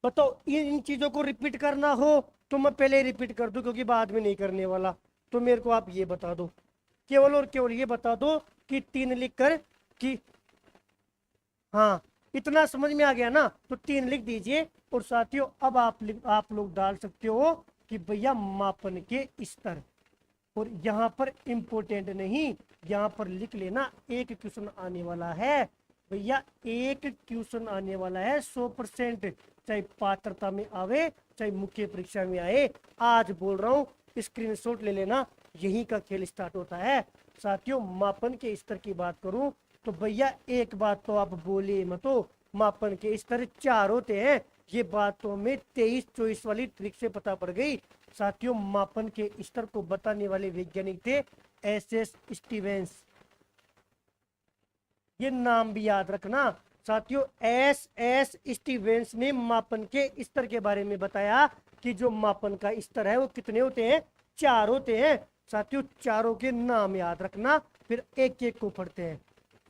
बताओ इन चीजों को रिपीट करना हो तो मैं पहले रिपीट कर दूं, क्योंकि बाद में नहीं करने वाला। तो मेरे को आप ये बता दो, केवल और केवल ये बता दो कि तीन लिख कर कि हाँ, इतना समझ में आ गया ना, तो तीन लिख दीजिए। और साथियों अब आप लोग डाल सकते हो कि भैया मापन के स्तर। और यहाँ पर इंपोर्टेंट नहीं, यहाँ पर लिख लेना एक क्वेश्चन आने वाला है भैया, एक क्वेश्चन आने वाला है 100%, चाहे पात्रता में आवे चाहे मुख्य परीक्षा में आए। आज बोल रहा हूँ, स्क्रीनशॉट ले लेना, यही का खेल स्टार्ट होता है। साथियों मापन के स्तर की बात करूं तो भैया एक बात तो आप बोलिए मत हो, मापन के स्तर चार होते हैं। ये बात तो हमें 23-24 वाली ट्रिक से पता पड़ गई। साथियों मापन के स्तर को बताने वाले वैज्ञानिक थे एस स्टीवेंस, ये नाम भी याद रखना। साथियों एस स्टीवेंस ने मापन के स्तर के बारे में बताया कि जो मापन का स्तर है वो कितने होते हैं, चार होते हैं। साथियों चारों के नाम याद रखना, फिर एक एक को पढ़ते हैं।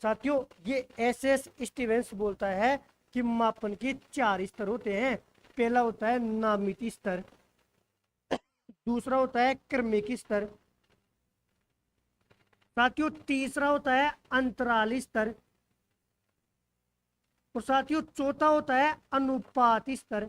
साथियों ये एस स्टीवेंस बोलता है कि मापन के चार स्तर होते हैं। पहला होता है नामित स्तर, दूसरा होता है क्रमिक स्तर, साथियों तीसरा होता है अंतराल स्तर, और साथियों चौथा होता है अनुपात स्तर।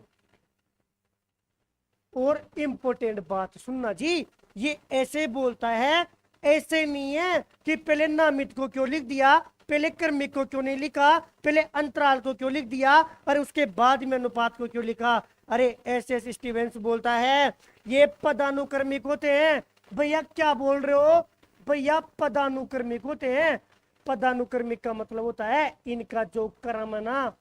और इंपॉर्टेंट बात सुनना जी, ये ऐसे बोलता है, ऐसे नहीं है कि पहले नामित को क्यों लिख दिया, पहले क्रमिक को क्यों नहीं लिखा, पहले अंतराल को क्यों लिख दिया और उसके बाद में अनुपात को क्यों लिखा। अरे एस स्टीवेंस बोलता है ये पदानुक्रमिक होते हैं। भैया क्या बोल रहे हो भैया, पदानुक्रमिक होते हैं। पदानुक्रमिक का मतलब होता है इनका जो क्रम है ना,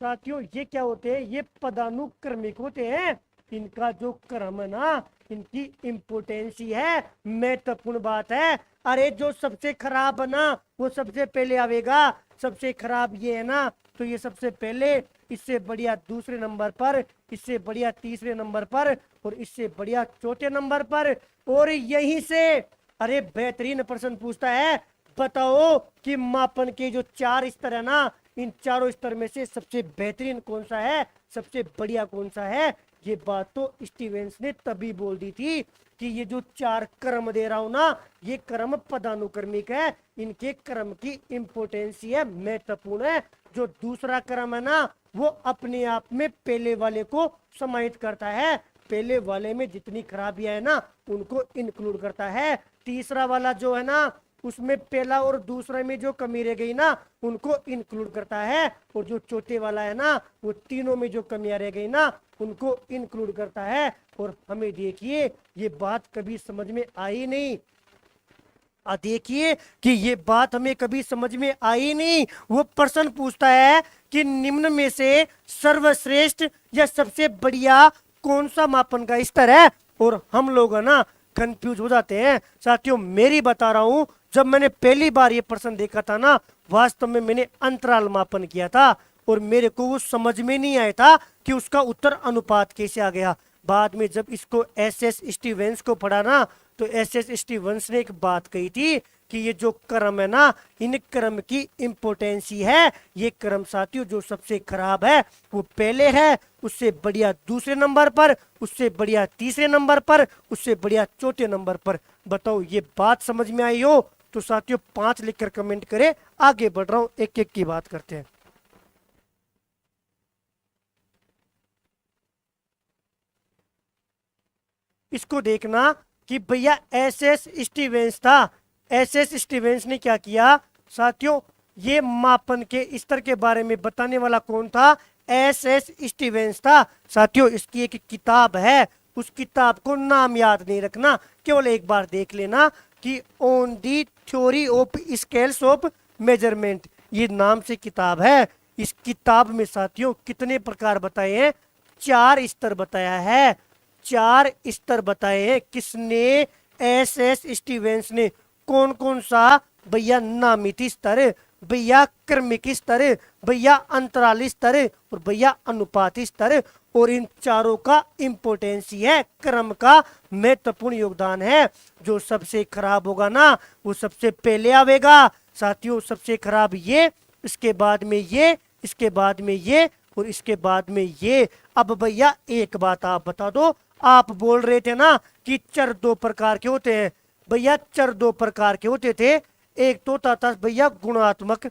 साथियों ये क्या होते हैं, ये पदानुक्रमिक होते हैं। इनका जो क्रम है ना, इनकी इंपोर्टेंसी है, महत्वपूर्ण बात है। अरे जो सबसे खराब है ना वो सबसे पहले आवेगा। सबसे खराब ये है ना तो ये सबसे पहले, इससे बढ़िया दूसरे नंबर पर, इससे बढ़िया तीसरे नंबर पर, और इससे बढ़िया चौथे नंबर पर। और यहीं से अरे बेहतरीन प्रश्न पूछता है, बताओ कि मापन के जो चार स्तर है ना, इन चारों स्तर में से सबसे बेहतरीन कौन सा है, सबसे बढ़िया कौन सा है। ये बात तो स्टीवेंस ने तभी बोल दी थी कि ये जो चार क्रम दे रहा हूं ना, ये क्रम पदानुक्रमिक है, इनके क्रम की इंपोर्टेंसी है, महत्वपूर्ण है। जो दूसरा क्रम है ना वो अपने आप में पहले वाले को समाहित करता है, पहले वाले में जितनी खराबियां है ना उनको इंक्लूड करता है। तीसरा वाला जो है ना उसमें पहला और दूसरा में जो कमी रह गई ना उनको इंक्लूड करता है, और जो चौथे वाला है ना वो तीनों में जो कमियां रह गई ना उनको इंक्लूड करता है। और हमें देखिए ये बात कभी समझ में आई नहीं, देखिए कि ये बात हमें कभी समझ में आई नहीं। वो प्रश्न पूछता है कि निम्न में से सर्वश्रेष्ठ या सबसे बढ़िया कौन सा मापन का स्तर है, और हम लोग है ना कंफ्यूज हो जाते हैं। साथियों मेरी बता रहा हूं, जब मैंने पहली बार ये प्रश्न देखा था ना, वास्तव में मैंने अंतराल मापन किया था और मेरे को वो समझ में नहीं आया था कि उसका उत्तर अनुपात कैसे आ गया। बाद में जब इसको एस स्टीवेंस को पढ़ा ना, तो एस स्टीवेंस ने एक बात कही थी कि ये जो क्रम है ना, इन क्रम की इंपोर्टेंसी है। ये क्रम साथियों जो सबसे खराब है वो पहले है, उससे बढ़िया दूसरे नंबर पर, उससे बढ़िया तीसरे नंबर पर, उससे बढ़िया चौथे नंबर पर। बताओ ये बात समझ में आई हो तो साथियों 5 लिखकर कमेंट करें। आगे बढ़ रहा हूं, एक एक की बात करते हैं। इसको देखना कि भैया एस स्टीवेंस था। एस स्टीवेंस ने क्या किया साथियों, ये मापन के स्तर के बारे में बताने वाला कौन था, एस एस स्टीवेंस था। साथियों इसकी एक किताब है, उस किताब को नाम याद नहीं रखना, केवल एक बार देख लेना कि on the theory of scales of measurement, ये नाम से किताब है। इस किताब में साथियों कितने प्रकार बताए हैं? 4 स्तर बताया है, 4 स्तर बताए हैं। किसने? एस एस स्टीवेंस ने। कौन कौन सा? भैया नामित स्तर, भैया क्रमिक स्तर, भैया अंतराली स्तर और भैया अनुपाती स्तर। और इन चारों का इंपोर्टेंस ही है, क्रम का महत्वपूर्ण योगदान है। जो सबसे खराब होगा ना वो सबसे पहले आवेगा साथियों। सबसे खराब ये, इसके बाद में ये, इसके बाद में ये और इसके बाद में ये। अब भैया एक बात आप बता दो, आप बोल रहे थे ना कि चर 2 प्रकार के होते हैं। भैया चर 2 प्रकार के होते थे, एक तो था भैया गुणात्मक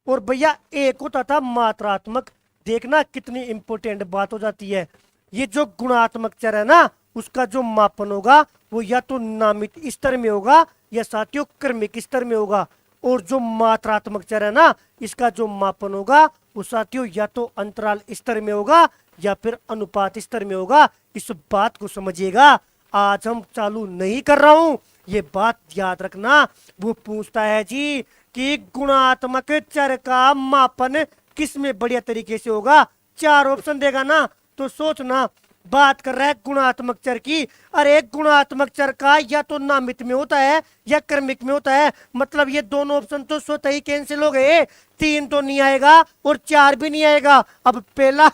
और भैया एक होता था मात्रात्मक। देखना कितनी इंपॉर्टेंट बात हो जाती है। ये जो गुणात्मक चर है ना उसका जो मापन होगा वो या तो नामित स्तर में होगा या साथियों क्रमिक स्तर में होगा। और जो मात्रात्मक चर है ना इसका जो मापन होगा वो साथियों या तो अंतराल स्तर में होगा या फिर अनुपात स्तर में होगा। इस बात को समझिएगा, आज हम चालू नहीं कर रहा हूं, ये बात याद रखना। वो पूछता है जी कि गुणात्मक चर का मापन किस में बढ़िया तरीके से होगा? 4 ऑप्शन देगा ना तो सोचना बात कर रहा है गुणात्मक चर की। अरे गुणात्मक चर का या तो नामित में होता है या क्रमिक में होता है, मतलब ये दोनों ऑप्शन तो स्वतः ही कैंसिल हो गए। 3 तो नहीं आएगा और 4 भी नहीं आएगा। अब पहला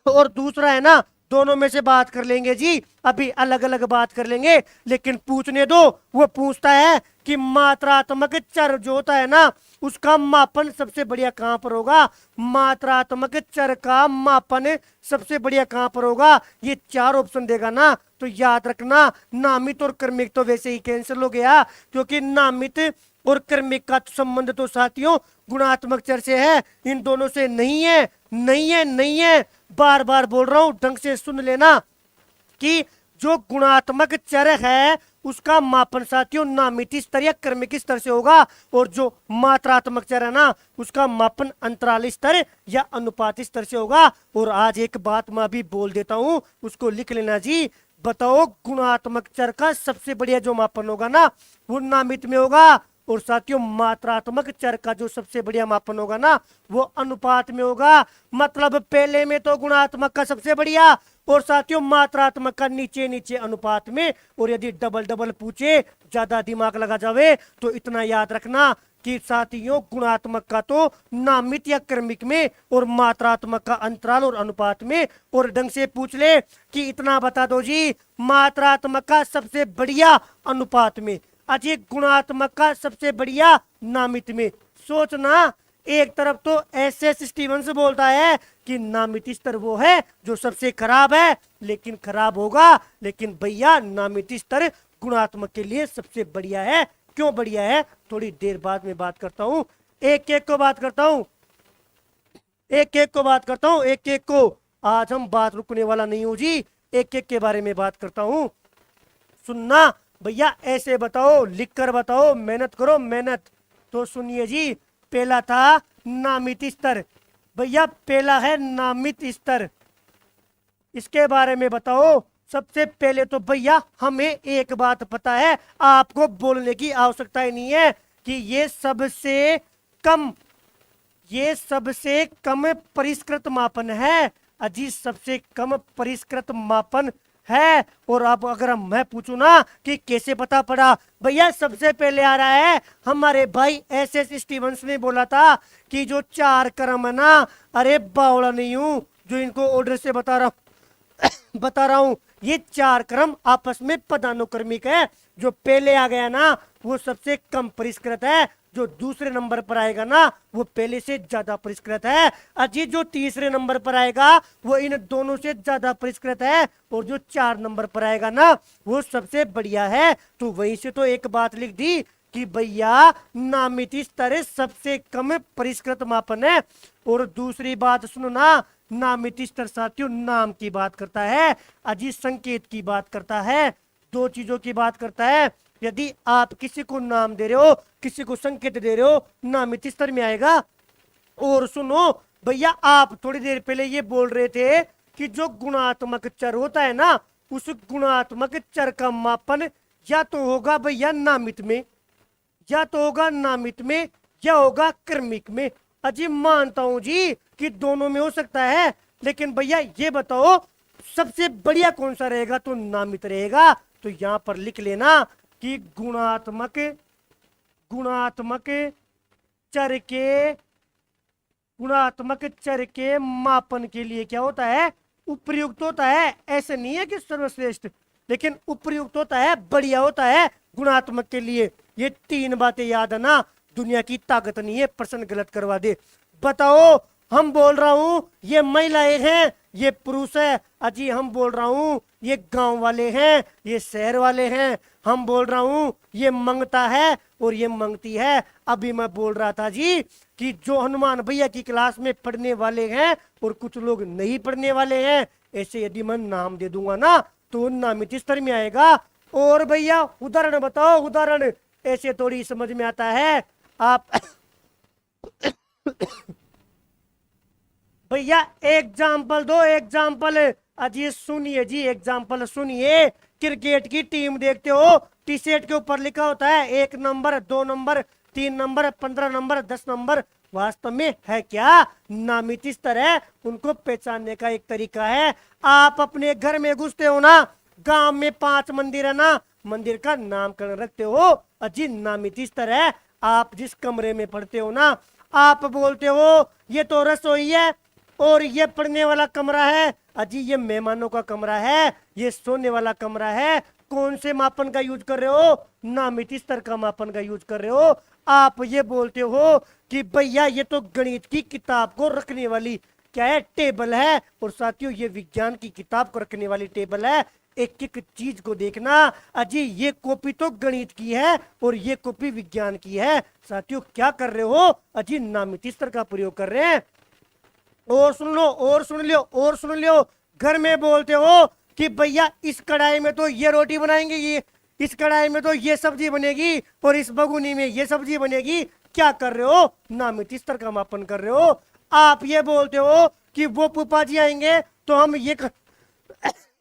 और दूसरा है ना दोनों में से बात कर लेंगे जी, अभी अलग अलग बात कर लेंगे, लेकिन पूछने दो। वो पूछता है कि मात्रात्मक चर जो होता है ना उसका मापन सबसे बढ़िया कहां पर होगा? मात्रात्मक चर का मापन सबसे बढ़िया कहां पर होगा? ये 4 ऑप्शन देगा ना तो याद रखना नामित और क्रमिक तो वैसे ही कैंसिल हो गया, क्योंकि नामित और क्रमिक का संबंध तो साथियों गुणात्मक चर से है, इन दोनों से नहीं है। नहीं है, नहीं है, बार बार बोल रहा हूं, ढंग से सुन लेना कि जो गुणात्मक चर है उसका मापन साथियों नामित स्तर या क्रमिक स्तर से होगा, और जो मात्रात्मक चर है ना उसका मापन अंतराल स्तर या अनुपात स्तर से होगा। और आज एक बात मैं अभी बोल देता हूं, उसको लिख लेना जी। बताओ गुणात्मक चर का सबसे बढ़िया जो मापन होगा ना वो नामित में होगा, और साथियों मात्रात्मक चर का जो सबसे बढ़िया मापन होगा ना वो अनुपात में होगा। मतलब पहले में तो गुणात्मक का सबसे बढ़िया और साथियों मात्रात्मक का नीचे नीचे अनुपात में। और यदि डबल डबल पूछे, ज्यादा दिमाग लगा जावे तो इतना याद रखना कि साथियों गुणात्मक का तो नामित या क्रमिक में और मात्रात्मक का अंतराल और अनुपात में। और ढंग से पूछ ले कि इतना बता दो जी, मात्रात्मक का सबसे बढ़िया अनुपात में, अजय गुणात्मक का सबसे बढ़िया नामित में। सोचना, एक तरफ तो एस एस स्टीवंस बोलता है कि नामित स्तर वो है जो सबसे खराब है, लेकिन खराब होगा, लेकिन भैया नामित स्तर गुणात्मक के लिए सबसे बढ़िया है। क्यों बढ़िया है थोड़ी देर बाद में बात करता हूं, एक एक को बात करता हूं, एक एक को बात करता हूं, एक एक को। आज हम बात रुकने वाला नहीं हूं जी, एक एक के बारे में बात करता हूं। सुनना भैया, ऐसे बताओ, लिख कर बताओ, मेहनत करो मेहनत। तो सुनिए जी, पहला था नामित स्तर। भैया पहला है नामित स्तर, इसके बारे में बताओ। सबसे पहले तो भैया हमें एक बात पता है, आपको बोलने की आवश्यकता ही नहीं है कि ये सबसे कम, ये सबसे कम परिष्कृत मापन है। अजी सबसे कम परिष्कृत मापन है। और अब अगर मैं पूछूं ना कि कैसे पता पड़ा, भैया सबसे पहले आ रहा है हमारे भाई एस एस स्टीवंस ने बोला था कि जो 4 क्रम है ना, अरे बावड़ा नहीं हूं जो इनको ऑर्डर से बता रहा हूं, ये 4 क्रम आपस में पदानुक्रमिक है। जो पहले आ गया ना वो सबसे कम परिष्कृत है, जो दूसरे नंबर पर आएगा ना वो पहले से ज्यादा परिष्कृत है। अजी जो तीसरे नंबर पर आएगा वो इन दोनों से ज्यादा परिष्कृत है, और जो 4 नंबर पर आएगा ना वो सबसे बढ़िया है। तो वहीं से तो एक बात लिख दी कि भैया नामित स्तर सबसे कम परिष्कृत मापन है। और दूसरी बात सुनो ना, नामित स्तर साथियों नाम की बात करता है, अजी संकेत की बात करता है, 2 चीजों की बात करता है। यदि आप किसी को नाम दे रहे हो, किसी को संकेत दे रहे हो, नामित स्तर में आएगा। और सुनो भैया, आप थोड़ी देर पहले ये बोल रहे थे कि जो गुणात्मक चर होता है ना, उस गुणात्मक चर का मापन या तो होगा भैया नामित में, या तो होगा नामित में, या होगा क्रमिक में। अजी मानता हूं जी कि दोनों में हो सकता है, लेकिन भैया ये बताओ सबसे बढ़िया कौन सा रहेगा? तो नामित रहेगा। तो यहां पर लिख लेना कि गुणात्मक गुणात्मक चर के गुणात्मक चर के मापन के लिए क्या होता है? उपयुक्त होता है। ऐसे नहीं है कि सर्वश्रेष्ठ, लेकिन उपयुक्त होता है, बढ़िया होता है गुणात्मक के लिए। ये तीन बातें याद है ना, दुनिया की ताकत नहीं है प्रश्न गलत करवा दे। बताओ, हम बोल रहा हूं ये महिलाएं हैं, ये पुरुष है। अजी हम बोल रहा हूं ये गांव वाले हैं, ये शहर वाले हैं। हम बोल रहा हूं ये मंगता है और ये मंगती है। अभी मैं बोल रहा था जी कि जो हनुमान भैया की क्लास में पढ़ने वाले हैं और कुछ लोग नहीं पढ़ने वाले हैं, ऐसे यदि मैं नाम दे दूंगा ना तो नामित स्तर में आएगा। और भैया उदाहरण बताओ, उदाहरण ऐसे थोड़ी समझ में आता है आप। भैया एग्जाम्पल दो, एग्जाम्पल। अजी सुनिए जी, एग्जाम्पल सुनिए। क्रिकेट की टीम देखते हो, टी शर्ट के ऊपर लिखा होता है 1 number, 2 number, 3 number, 15 number, 10 number. वास्तव में है क्या? नामित स्तर है, उनको पहचानने का एक तरीका है। आप अपने घर में घुसते हो ना, गांव में 5 मंदिर है ना, मंदिर का नामकरण रखते हो, अजी नामित स्तर है। आप जिस कमरे में पढ़ते हो ना, आप बोलते हो ये तो रसोई है और ये पढ़ने वाला कमरा है, अजी ये मेहमानों का कमरा है, ये सोने वाला कमरा है। कौन से मापन का यूज कर रहे हो? नामित स्तर का मापन का यूज कर रहे हो। आप ये बोलते हो कि भैया ये तो गणित की किताब को रखने वाली क्या है? टेबल है। और साथियों ये विज्ञान की किताब को रखने वाली टेबल है। एक एक चीज को देखना, अजी ये कॉपी तो गणित की है और ये कॉपी विज्ञान की है। साथियों क्या कर रहे हो? अजी नामित स्तर का प्रयोग कर रहे हैं। और सुन लो, और सुन लो, और सुन लो। घर में बोलते हो कि भैया इस कढ़ाई में तो ये रोटी बनाएंगे, ये इस कढ़ाई में तो ये सब्जी बनेगी और इस बगुनी में ये सब्जी बनेगी। क्या कर रहे हो? नामित स्तर का मापन कर रहे हो। आप ये बोलते हो कि वो फूफा जी आएंगे तो हम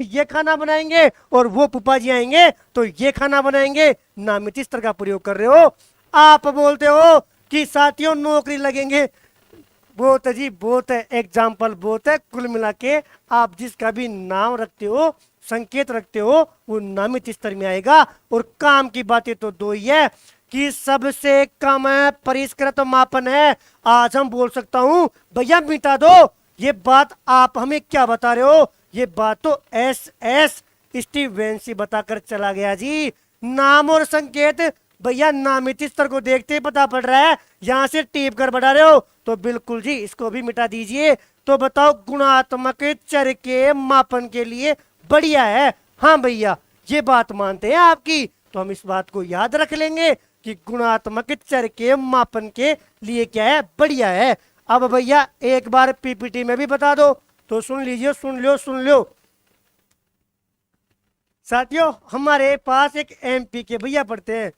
ये खाना बनाएंगे और वो फूफा जी आएंगे तो ये खाना बनाएंगे। नामित स्तर का प्रयोग कर रहे हो। आप बोलते हो कि साथियों नौकरी लगेंगे, बहुत है जी, बहुत है, एग्जाम्पल बहुत है। कुल मिला के आप जिसका भी नाम रखते हो, संकेत रखते हो, वो नामित स्तर में आएगा। और काम की बातें तो दो ही है कि सबसे कम परिष्कृत मापन है। आज हम बोल सकता हूं भैया मिटा दो ये बात, आप हमें क्या बता रहे हो? ये बात तो एस स्टीवेंसी बताकर चला गया जी। नाम और संकेत भैया नामित स्तर को देखते ही पता पड़ रहा है। यहां से टीप कर बढ़ा रहे हो तो बिल्कुल जी इसको भी मिटा दीजिए। तो बताओ गुणात्मक चर के मापन के लिए बढ़िया है। हाँ भैया ये बात मानते हैं आपकी, तो हम इस बात को याद रख लेंगे कि गुणात्मक चर के मापन के लिए क्या है? बढ़िया है। अब भैया एक बार पीपीटी में भी बता दो, तो सुन लीजिए, सुन लो, सुन लो। साथियों हमारे पास एक एमपी के भैया पढ़ते हैं,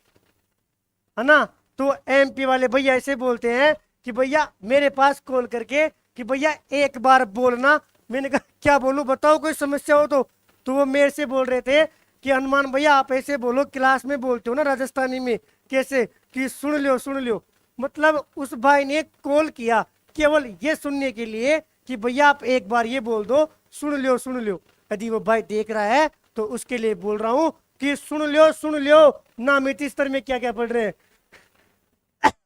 है ना? तो एमपी वाले भैया ऐसे बोलते हैं कि भैया मेरे पास कॉल करके कि भैया एक बार बोलना। मैंने कहा क्या बोलूं, बताओ कोई समस्या हो तो वो मेरे से बोल रहे थे कि हनुमान भैया आप ऐसे बोलो, क्लास में बोलते हो ना राजस्थानी में, कैसे कि सुन लो, सुन लो। मतलब उस भाई ने कॉल किया केवल ये सुनने के लिए कि भैया आप एक बार ये बोल दो, सुन लो, सुन लो। यदि वो भाई देख रहा है तो उसके लिए बोल रहा हूं कि सुन लो, सुन लो। नामित स्तर में क्या क्या पढ़ रहे हैं?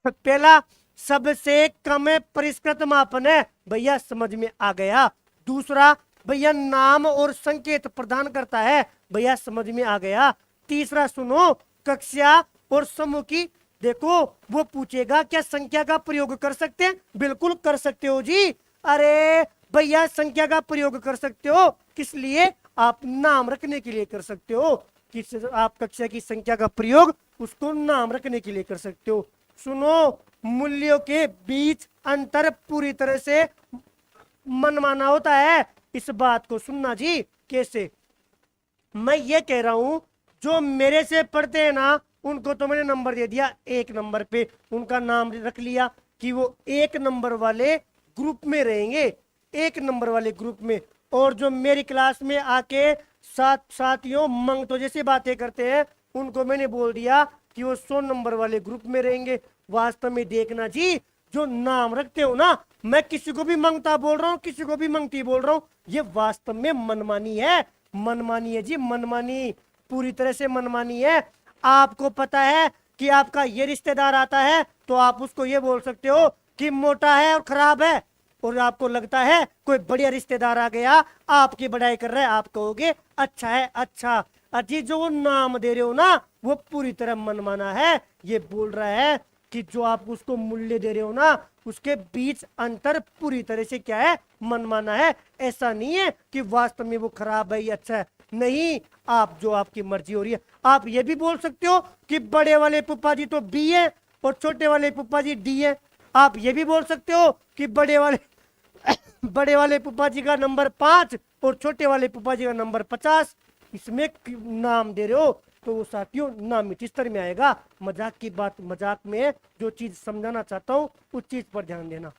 पहला सबसे कम परिष्कृत मापन है, भैया समझ में आ गया। दूसरा भैया नाम और संकेत प्रदान करता है, भैया समझ में आ गया। तीसरा सुनो, कक्षा और समूह की देखो, वो पूछेगा क्या संख्या का प्रयोग कर सकते हैं? बिल्कुल कर सकते हो जी। अरे भैया संख्या का प्रयोग कर सकते हो, किस लिए? आप नाम रखने के लिए कर सकते हो। किस आप कक्षा की संख्या का प्रयोग उसको नाम रखने के लिए कर सकते हो। सुनो, मूल्यों के बीच अंतर पूरी तरह से मनमाना होता है। इस बात को सुनना जी। कैसे? मैं ये कह रहा हूं जो मेरे से पढ़ते हैं ना, उनको तो मैंने नंबर दे दिया 1 नंबर पे, उनका नाम रख लिया। कि वो 1 नंबर वाले ग्रुप में रहेंगे, 1 नंबर वाले ग्रुप में। और जो मेरी क्लास में आके साथियों मंग तो जैसे बातें करते हैं, उनको मैंने बोल दिया कि वो 100 नंबर वाले ग्रुप में रहेंगे। वास्तव में देखना जी, जो नाम रखते हो ना, मैं किसी को भी मंगता बोल रहा हूँ, किसी को भी मंगती बोल रहा हूँ, ये वास्तव में मनमानी है। मनमानी है जी, मनमानी, पूरी तरह से मनमानी है। आपको पता है कि आपका ये रिश्तेदार आता है तो आप उसको ये बोल सकते हो कि मोटा है और खराब है, और आपको लगता है कोई बढ़िया रिश्तेदार आ गया, आपकी बड़ाई कर रहा है, आप कहोगे अच्छा है, अच्छा। अजी जो वो नाम दे रहे हो ना, वो पूरी तरह मनमाना है। ये बोल रहा है कि जो आप उसको मूल्य दे रहे हो ना, उसके बीच अंतर पूरी तरह से क्या है, मनमाना है। ऐसा नहीं है कि वास्तव में वो खराब है या अच्छा है, नहीं। आप जो आपकी मर्जी हो रही है, आप ये भी बोल सकते हो कि बड़े वाले पुप्पा जी तो बी है और छोटे वाले पुप्पा जी डी है। आप ये भी बोल सकते हो कि बड़े वाले पुप्पा जी का नंबर 5 और छोटे वाले पुप्पा जी का नंबर 50। इसमें नाम दे रहे हो तो वो साथियों नामित स्तर में आएगा। मजाक की बात मजाक में, जो चीज समझाना चाहता हूँ उस चीज पर ध्यान देना।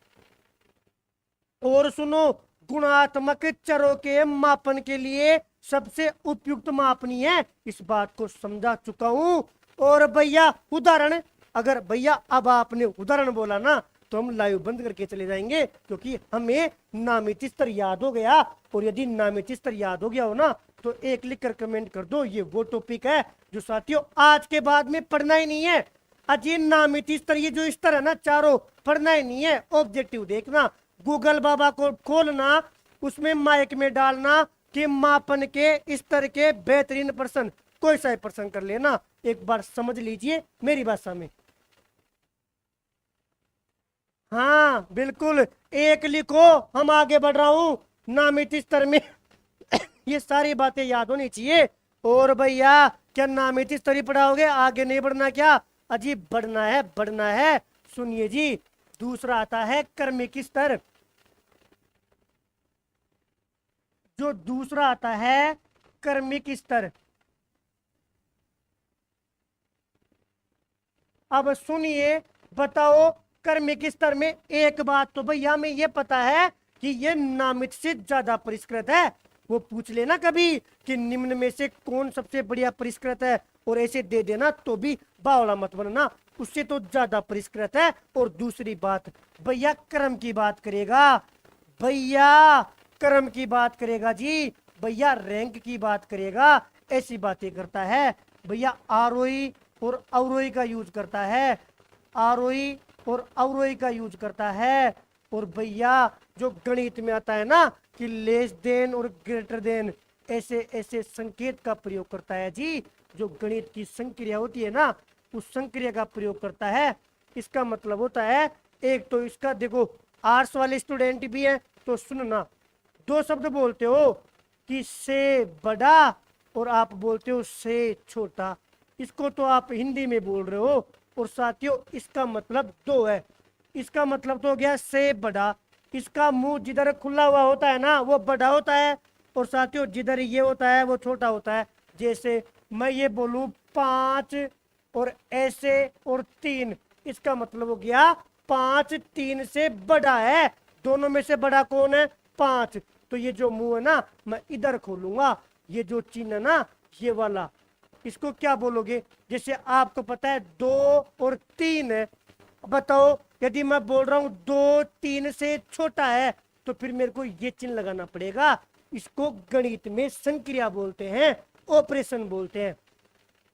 और सुनो, गुणात्मक चरों के मापन के लिए सबसे उपयुक्त मापनी है, इस बात को समझा चुका हूं। और भैया उदाहरण, अगर भैया अब आपने उदाहरण बोला ना, तो हम लाइव बंद करके चले जाएंगे, क्योंकि हमें नामित स्तर याद हो गया। और यदि नामित स्तर याद हो गया हो ना, तो एक लिख कर कमेंट कर दो, ये वो टॉपिक है जो साथियों आज के बाद में पढ़ना ही नहीं है। अजी नामित स्तर, ये जो स्तर है ना चारों, पढ़ना ही नहीं है। ऑब्जेक्टिव देखना, गूगल बाबा को खोलना, उसमें माइक में डालना कि मापन के स्तर के बेहतरीन प्रश्न, कोई सा प्रश्न कर लेना, एक बार समझ लीजिए मेरी भाषा में। हाँ बिल्कुल, एक लिखो, हम आगे बढ़ रहा हूं नामित स्तर में। ये सारी बातें याद होनी चाहिए। और भैया क्या नामित स्तर ही पढ़ाओगे, आगे नहीं बढ़ना क्या? अजीब बढ़ना है, बढ़ना है। सुनिए जी, दूसरा आता है कर्मिक स्तर। जो दूसरा आता है कर्मिक स्तर, अब सुनिए, बताओ कर्मिक स्तर में एक बात तो भैया हमें ये पता है कि ये नामित से ज्यादा परिष्कृत है। वो पूछ लेना कभी कि निम्न में से कौन सबसे बढ़िया परिष्कृत है, और ऐसे दे देना तो भी बावला मत बनना, उससे तो ज्यादा परिष्कृत है। और दूसरी बात, भैया क्रम की बात करेगा, भैया क्रम की बात करेगा जी, भैया रैंक की बात करेगा, ऐसी बातें करता है। भैया आरोही और अवरोही का यूज करता है, आरोही और अवरोही का यूज करता है। और भैया जो गणित में आता है ना कि लेस देन और ग्रेटर देन, ऐसे ऐसे संकेत का प्रयोग करता है जी। जो गणित की संक्रिया होती है ना, उस संक्रिया का प्रयोग करता है। इसका मतलब होता है, एक तो इसका देखो, आर्ट्स वाले स्टूडेंट भी है तो सुनना, दो शब्द बोलते हो कि से बड़ा और आप बोलते हो से छोटा, इसको तो आप हिंदी में बोल रहे हो, और साथियों इसका मतलब दो है। इसका मतलब तो हो गया से बड़ा, इसका मुंह जिधर खुला हुआ होता है ना वो बड़ा होता है, और साथियों जिधर ये होता है वो छोटा होता है। जैसे मैं ये बोलूं 5 और ऐसे और 3, इसका मतलब हो गया 5 3 से बड़ा है। दोनों में से बड़ा कौन है? 5। तो ये जो मुंह है ना, मैं इधर खोलूंगा, ये जो चिन्ह है ना ये वाला, इसको क्या बोलोगे? जैसे आपको पता है 2 और 3 है, बताओ यदि मैं बोल रहा हूं 2 3 से छोटा है, तो फिर मेरे को ये चिन्ह लगाना पड़ेगा। इसको गणित में संक्रिया बोलते हैं, ऑपरेशन बोलते हैं।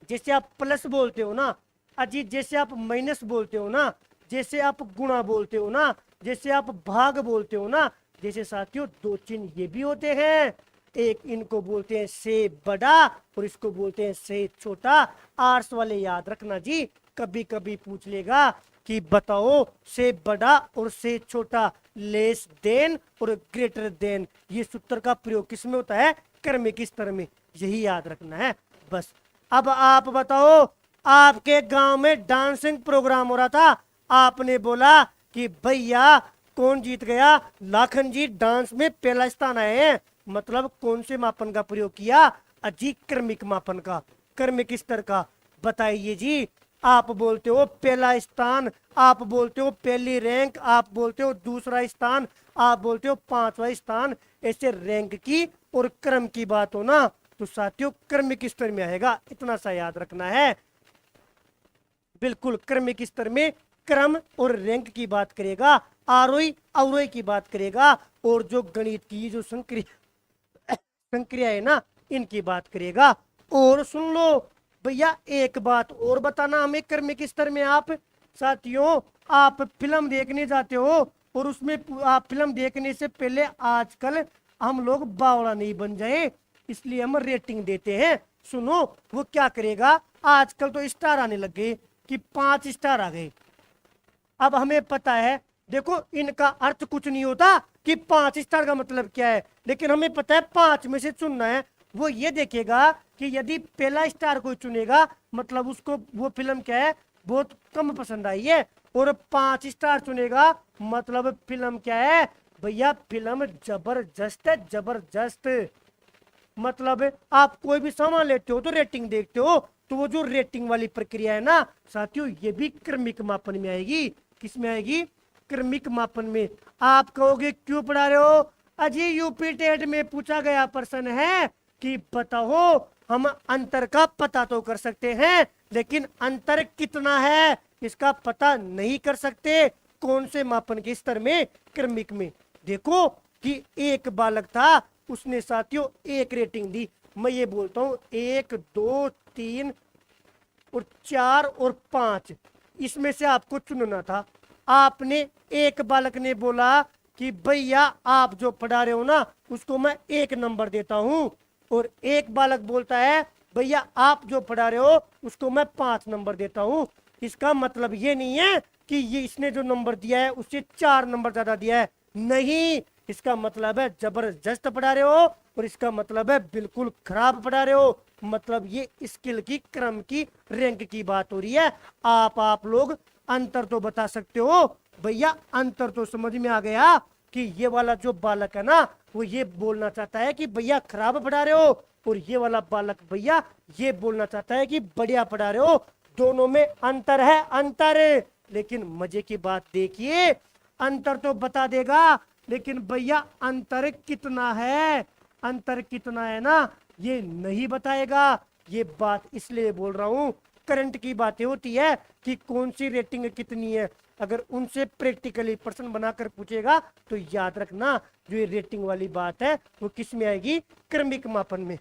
जैसे आप प्लस बोलते हो ना अजी, जैसे आप माइनस बोलते हो ना, जैसे आप गुणा बोलते हो ना, जैसे आप भाग बोलते हो ना, जैसे साथियों दो चिन्ह ये भी होते हैं। एक इनको बोलते हैं से बड़ा और इसको बोलते हैं से छोटा। आर्ट्स वाले याद रखना जी, कभी कभी पूछ लेगा कि बताओ से बड़ा और से छोटा, लेस देन और ग्रेटर देन, ये सूत्र का प्रयोग किसमें होता है? क्रमिक स्तर में। यही याद रखना है बस। अब आप बताओ, आपके गांव में डांसिंग प्रोग्राम हो रहा था, आपने बोला कि भैया कौन जीत गया? लाखन जी डांस में पहला स्थान आए हैं। मतलब कौन से मापन का प्रयोग किया? अजी क्रमिक मापन का, क्रमिक स्तर का। बताइए जी, आप बोलते हो पहला स्थान, आप बोलते हो पहली रैंक, आप बोलते हो दूसरा स्थान, आप बोलते हो पांचवा स्थान। ऐसे रैंक की और क्रम की बात हो ना तो साथियों क्रमिक स्तर में आएगा, इतना सा याद रखना है। बिल्कुल क्रमिक स्तर में क्रम और रैंक की बात करेगा, आरोही अवरोही की बात करेगा, और जो गणित की जो संक्रिया है ना इनकी बात करेगा। और सुन लो भैया, एक बात और बताना हमें क्रमिक स्तर में। आप साथियों आप फिल्म देखने जाते हो और उसमें आप फिल्म देखने से पहले आजकल हम लोग बावड़ा नहीं बन जाए, इसलिए हम रेटिंग देते हैं। सुनो वो क्या करेगा, आजकल तो स्टार आने लग गए कि 5 स्टार आ गए। अब हमें पता है, देखो इनका अर्थ कुछ नहीं होता कि 5 स्टार का मतलब क्या है, लेकिन हमें पता है 5 में से चुनना है। वो ये देखेगा कि यदि पहला स्टार कोई चुनेगा मतलब उसको वो फिल्म क्या है, बहुत कम पसंद आई है, और 5 स्टार चुनेगा मतलब फिल्म क्या है भैया, फिल्म जबरदस्त है, जबरदस्त। मतलब आप कोई भी सामान लेते हो तो रेटिंग देखते हो, तो वो जो रेटिंग वाली प्रक्रिया है ना साथियों, ये भी क्रमिक मापन में आएगी। किस में आएगी? क्रमिक मापन में। आप कहोगे क्यों पढ़ा रहे हो अजी, यूपी टेट में पूछा गया प्रश्न है कि बताओ हम अंतर का पता तो कर सकते हैं लेकिन अंतर कितना है इसका पता नहीं कर सकते। कौन से मापन के स्तर में? क्रमिक में। देखो कि एक बालक था, उसने साथियों एक रेटिंग दी। मैं ये बोलता हूं 1 2 3 और 4 और 5, इसमें से आपको चुनना था। आपने एक बालक ने बोला कि भैया आप जो पढ़ा रहे हो ना उसको मैं 1 नंबर देता हूं, और एक बालक बोलता है भैया आप जो पढ़ा रहे हो उसको मैं 5 नंबर देता हूं। इसका मतलब ये नहीं है कि ये इसने जो नंबर दिया है उससे 4 नंबर ज्यादा दिया है, नहीं। इसका मतलब है जबरदस्त पढ़ा रहे हो, और इसका मतलब है बिल्कुल खराब पढ़ा रहे हो। मतलब ये स्किल की, क्रम की, रैंक की बात हो रही है। आप लोग अंतर तो बता सकते हो भैया, अंतर तो समझ में आ गया कि ये वाला जो बालक है ना वो ये बोलना चाहता है कि भैया खराब पढ़ा रहे हो, और ये वाला बालक भैया ये बोलना चाहता है कि बढ़िया पढ़ा रहे हो। दोनों में अंतर है, अंतर। लेकिन मजे की बात देखिए, अंतर तो बता देगा लेकिन भैया अंतर कितना है, अंतर कितना है ना ये नहीं बताएगा। ये बात इसलिए बोल रहा हूं, करंट की बातें होती है कि कौन सी रेटिंग कितनी है, अगर उनसे प्रैक्टिकली प्रश्न बनाकर पूछेगा तो याद रखना जो ये रेटिंग वाली बात है वो किस में आएगी? क्रमिक मापन में।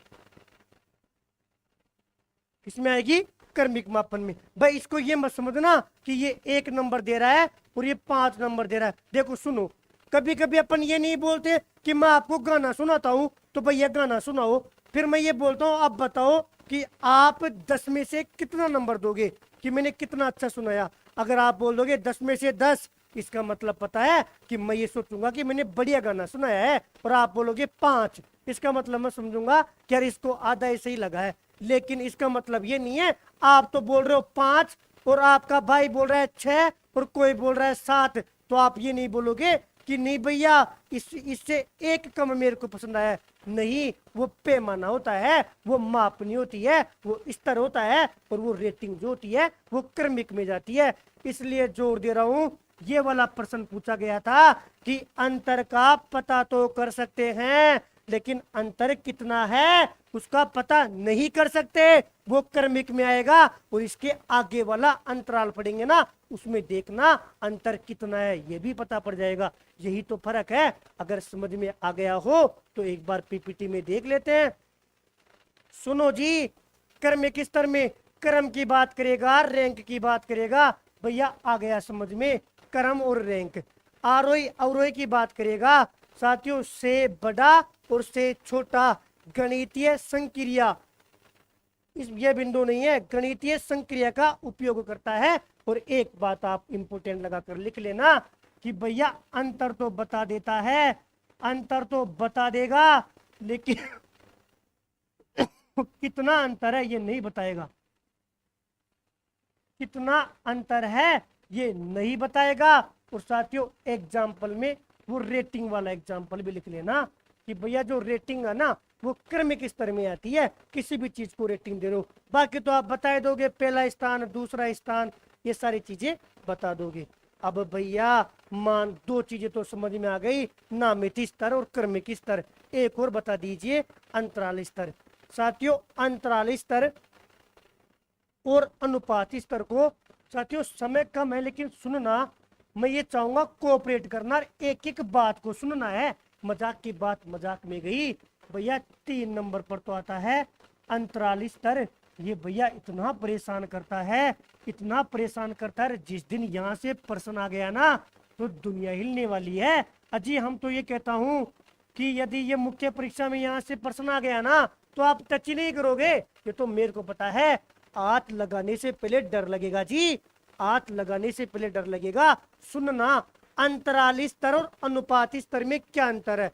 किसमें आएगी? क्रमिक मापन में। भाई इसको ये मत समझना कि ये 1 नंबर दे रहा है और ये 5 नंबर दे रहा है। देखो सुनो, कभी कभी अपन ये नहीं बोलते कि मैं आपको गाना सुनाता हूँ तो भैया गाना सुनाओ, फिर मैं ये बोलता हूँ आप बताओ कि आप 10 में से कितना नंबर दोगे कि मैंने कितना अच्छा सुनाया। अगर आप बोल दोगे 10 में से 10, इसका मतलब पता है कि मैं ये सोचूंगा कि मैंने बढ़िया गाना सुनाया है, और आप बोलोगे 5, इसका मतलब मैं समझूंगा कि यार इसको आधा ऐसे ही लगा है। लेकिन इसका मतलब ये नहीं है, आप तो बोल रहे हो 5 और आपका भाई बोल रहा है 6 और कोई बोल रहा है 7, तो आप ये नहीं बोलोगे कि नहीं भैया इससे एक कम मेरे को पसंद आया। नहीं, वो पैमाना होता है, वो मापनी होती है, वो स्तर होता है, और वो रेटिंग जो होती है वो क्रमिक में जाती है। इसलिए जोर दे रहा हूं, ये वाला प्रश्न पूछा गया था कि अंतर का पता तो कर सकते हैं लेकिन अंतर कितना है उसका पता नहीं कर सकते, वो क्रमिक में आएगा। और इसके आगे वाला अंतराल पढ़ेंगे ना उसमें देखना अंतर कितना है ये भी पता पड़ जाएगा। यही तो फर्क है। अगर समझ में आ गया हो तो एक बार पीपीटी में देख लेते हैं। सुनो जी, क्रमिक स्तर में क्रम की बात करेगा, रैंक की बात करेगा। भैया आ गया समझ में, क्रम और रैंक। आरोही अवरोही की बात करेगा साथियों, से बड़ा और से छोटा गणितीय संक्रिया, इस ये बिंदु नहीं है, गणितीय संक्रिया का उपयोग करता है। और एक बात आप इंपोर्टेंट लगाकर लिख लेना कि भैया अंतर तो बता देता है, अंतर तो बता देगा लेकिन कितना अंतर है ये नहीं बताएगा, कितना अंतर है ये नहीं बताएगा। और साथियों एग्जाम्पल में वो रेटिंग वाला एग्जाम्पल भी लिख लेना कि भैया जो रेटिंग है ना वो क्रमिक स्तर में आती है, किसी भी चीज को रेटिंग दे रहे हो। बाकी तो आप बता दोगे, पहला स्थान दूसरा स्थान ये सारी चीजें बता दोगे। अब भैया मान दो चीजें तो समझ में आ गई, नामित स्तर और क्रमिक स्तर। एक और बता दीजिए अंतराल स्तर। साथियों अंतराल स्तर और अनुपात स्तर को, साथियों समय कम है लेकिन सुनना, मैं ये चाहूंगा कोऑपरेट करना, एक एक बात को सुनना है। मजाक की बात मजाक में गई। भैया 3 नंबर पर तो आता है अंतराल स्तर। ये भैया इतना परेशान करता है, इतना परेशान करता है, जिस दिन यहाँ से प्रश्न आ गया ना तो दुनिया हिलने वाली है। अजी हम तो ये कहता हूँ कि यदि ये मुख्य परीक्षा में यहाँ से प्रश्न आ गया ना तो आप टच ही नहीं करोगे। ये तो मेरे को पता है, हाथ लगाने से पहले डर लगेगा जी, हाथ लगाने से पहले डर लगेगा। सुनना, अंतराल स्तर और अनुपात स्तर में क्या अंतर है।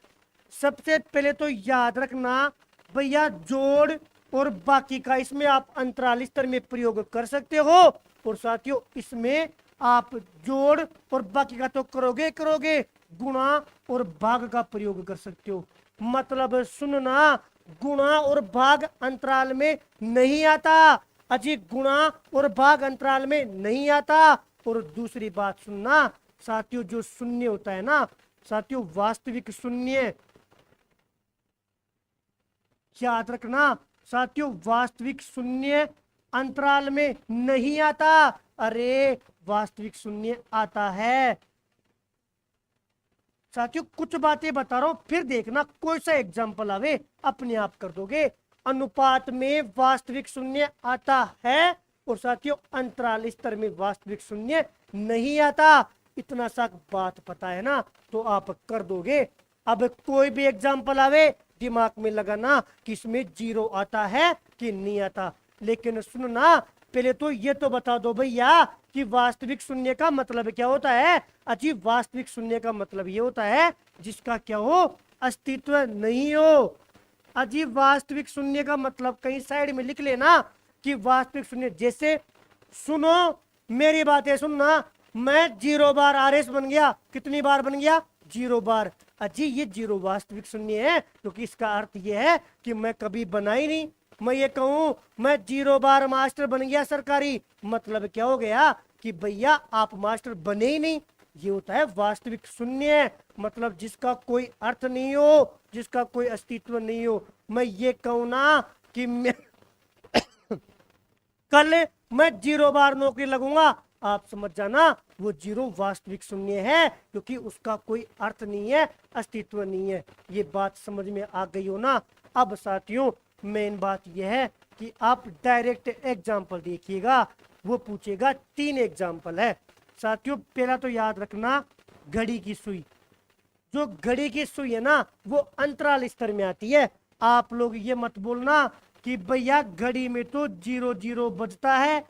सबसे पहले तो याद रखना भैया, जोड़ और बाकी का इसमें आप अंतराल स्तर में प्रयोग कर सकते हो, और साथियों इसमें आप जोड़ और बाकी का तो करोगे, गुणा और भाग का प्रयोग कर सकते हो। मतलब सुनना, गुणा और भाग अंतराल में नहीं आता अजी, गुणा और भाग अंतराल में नहीं आता। और दूसरी बात सुनना साथियों, जो शून्य होता है ना साथियों, वास्तविक शून्य, याद रखना साथियों, वास्तविक शून्य अंतराल में नहीं आता। अरे वास्तविक शून्य आता है साथियों। कुछ बातें बता रहा हूं, फिर देखना कोई सा एग्जाम्पल आवे अपने आप कर दोगे। अनुपात में वास्तविक शून्य आता है और साथियों अंतराल स्तर में वास्तविक शून्य नहीं आता। इतना सा बात पता है ना तो आप कर दोगे। अब कोई भी एग्जाम्पल आवे दिमाग में लगाना कि इसमें 0 आता है कि नहीं आता। लेकिन सुनना, पहले तो ये तो बता दो भैया कि वास्तविक शून्य का मतलब क्या होता है। अजी वास्तविक शून्य का मतलब ये होता है जिसका क्या हो, अस्तित्व नहीं हो। अजी वास्तविक शून्य का मतलब कहीं साइड में लिख लेना कि वास्तविक शून्य, जैसे सुनो मेरी बातें सुनना, मैं 0 बार RS बन गया, कितनी बार बन गया, 0 बार। अजी ये 0 वास्तविक शून्य है, क्योंकि इसका अर्थ ये है कि मैं कभी बना ही नहीं। मैं ये कहूं मैं 0 बार मास्टर बन गया सरकारी, मतलब क्या हो गया कि भैया आप मास्टर बने ही नहीं। ये होता है वास्तविक शून्य, मतलब जिसका कोई अर्थ नहीं हो, जिसका कोई अस्तित्व नहीं हो। मैं ये कहूं ना कि मैं कल मैं 0 बार नौकरी लगूंगा, आप समझ जाना वो 0 वास्तविक शून्य है, क्योंकि उसका कोई अर्थ नहीं है, अस्तित्व नहीं है। ये बात समझ में आ गई हो ना। अब साथियों मेन बात यह है कि आप डायरेक्ट एग्जाम्पल देखिएगा, वो पूछेगा 3 एग्जाम्पल है साथियों। पहला तो याद रखना घड़ी की सुई, जो घड़ी की सुई है ना वो अंतराल स्तर में आती है। आप लोग ये मत बोलना कि भैया घड़ी में तो 0-0 बजता है।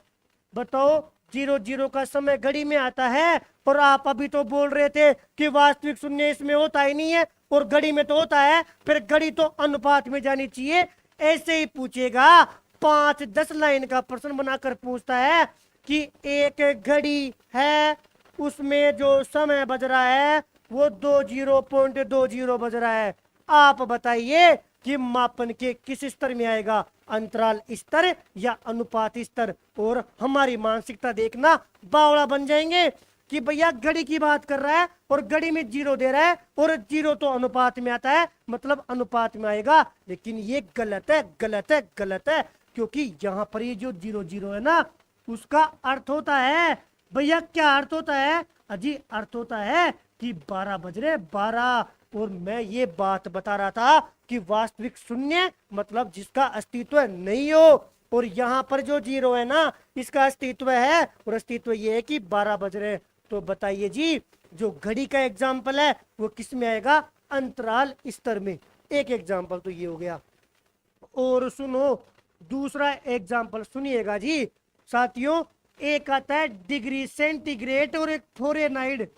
बताओ 0-0 का समय घड़ी में आता है, और आप अभी तो बोल रहे थे कि वास्तविक शून्य इसमें होता ही नहीं है और घड़ी में तो होता है, फिर घड़ी तो अनुपात में जानी चाहिए। ऐसे ही पूछेगा, 5-10 लाइन का प्रश्न बनाकर पूछता है कि एक घड़ी है, उसमें जो समय बज रहा है वो 20.20 बज रहा है। आप बताइए कि मापन के किस स्तर में आएगा, अंतराल स्तर या अनुपात स्तर। और हमारी मानसिकता देखना, बावड़ा बन जाएंगे कि भैया घड़ी की बात कर रहा है और घड़ी में 0 दे रहा है, और 0 तो अनुपात में आता है, मतलब अनुपात में आएगा। लेकिन ये गलत है, गलत है, गलत है, क्योंकि यहाँ पर ये जो 0-0 है ना उसका अर्थ होता है, भैया क्या अर्थ होता है अजी, अर्थ होता है कि 12 बज रहे 12। और मैं ये बात बता रहा था कि वास्तविक शून्य मतलब जिसका अस्तित्व नहीं हो, और यहाँ पर जो 0 है ना इसका अस्तित्व है, और अस्तित्व ये है कि 12 बज रहे। तो बताइए जी, जो घड़ी का एग्जाम्पल है वो किस में आएगा, अंतराल स्तर में। एक एग्जाम्पल तो ये हो गया। और सुनो दूसरा एग्जाम्पल सुनिएगा जी साथियों। एक आता है डिग्री सेंटीग्रेड और एक फ़ारेनहाइट।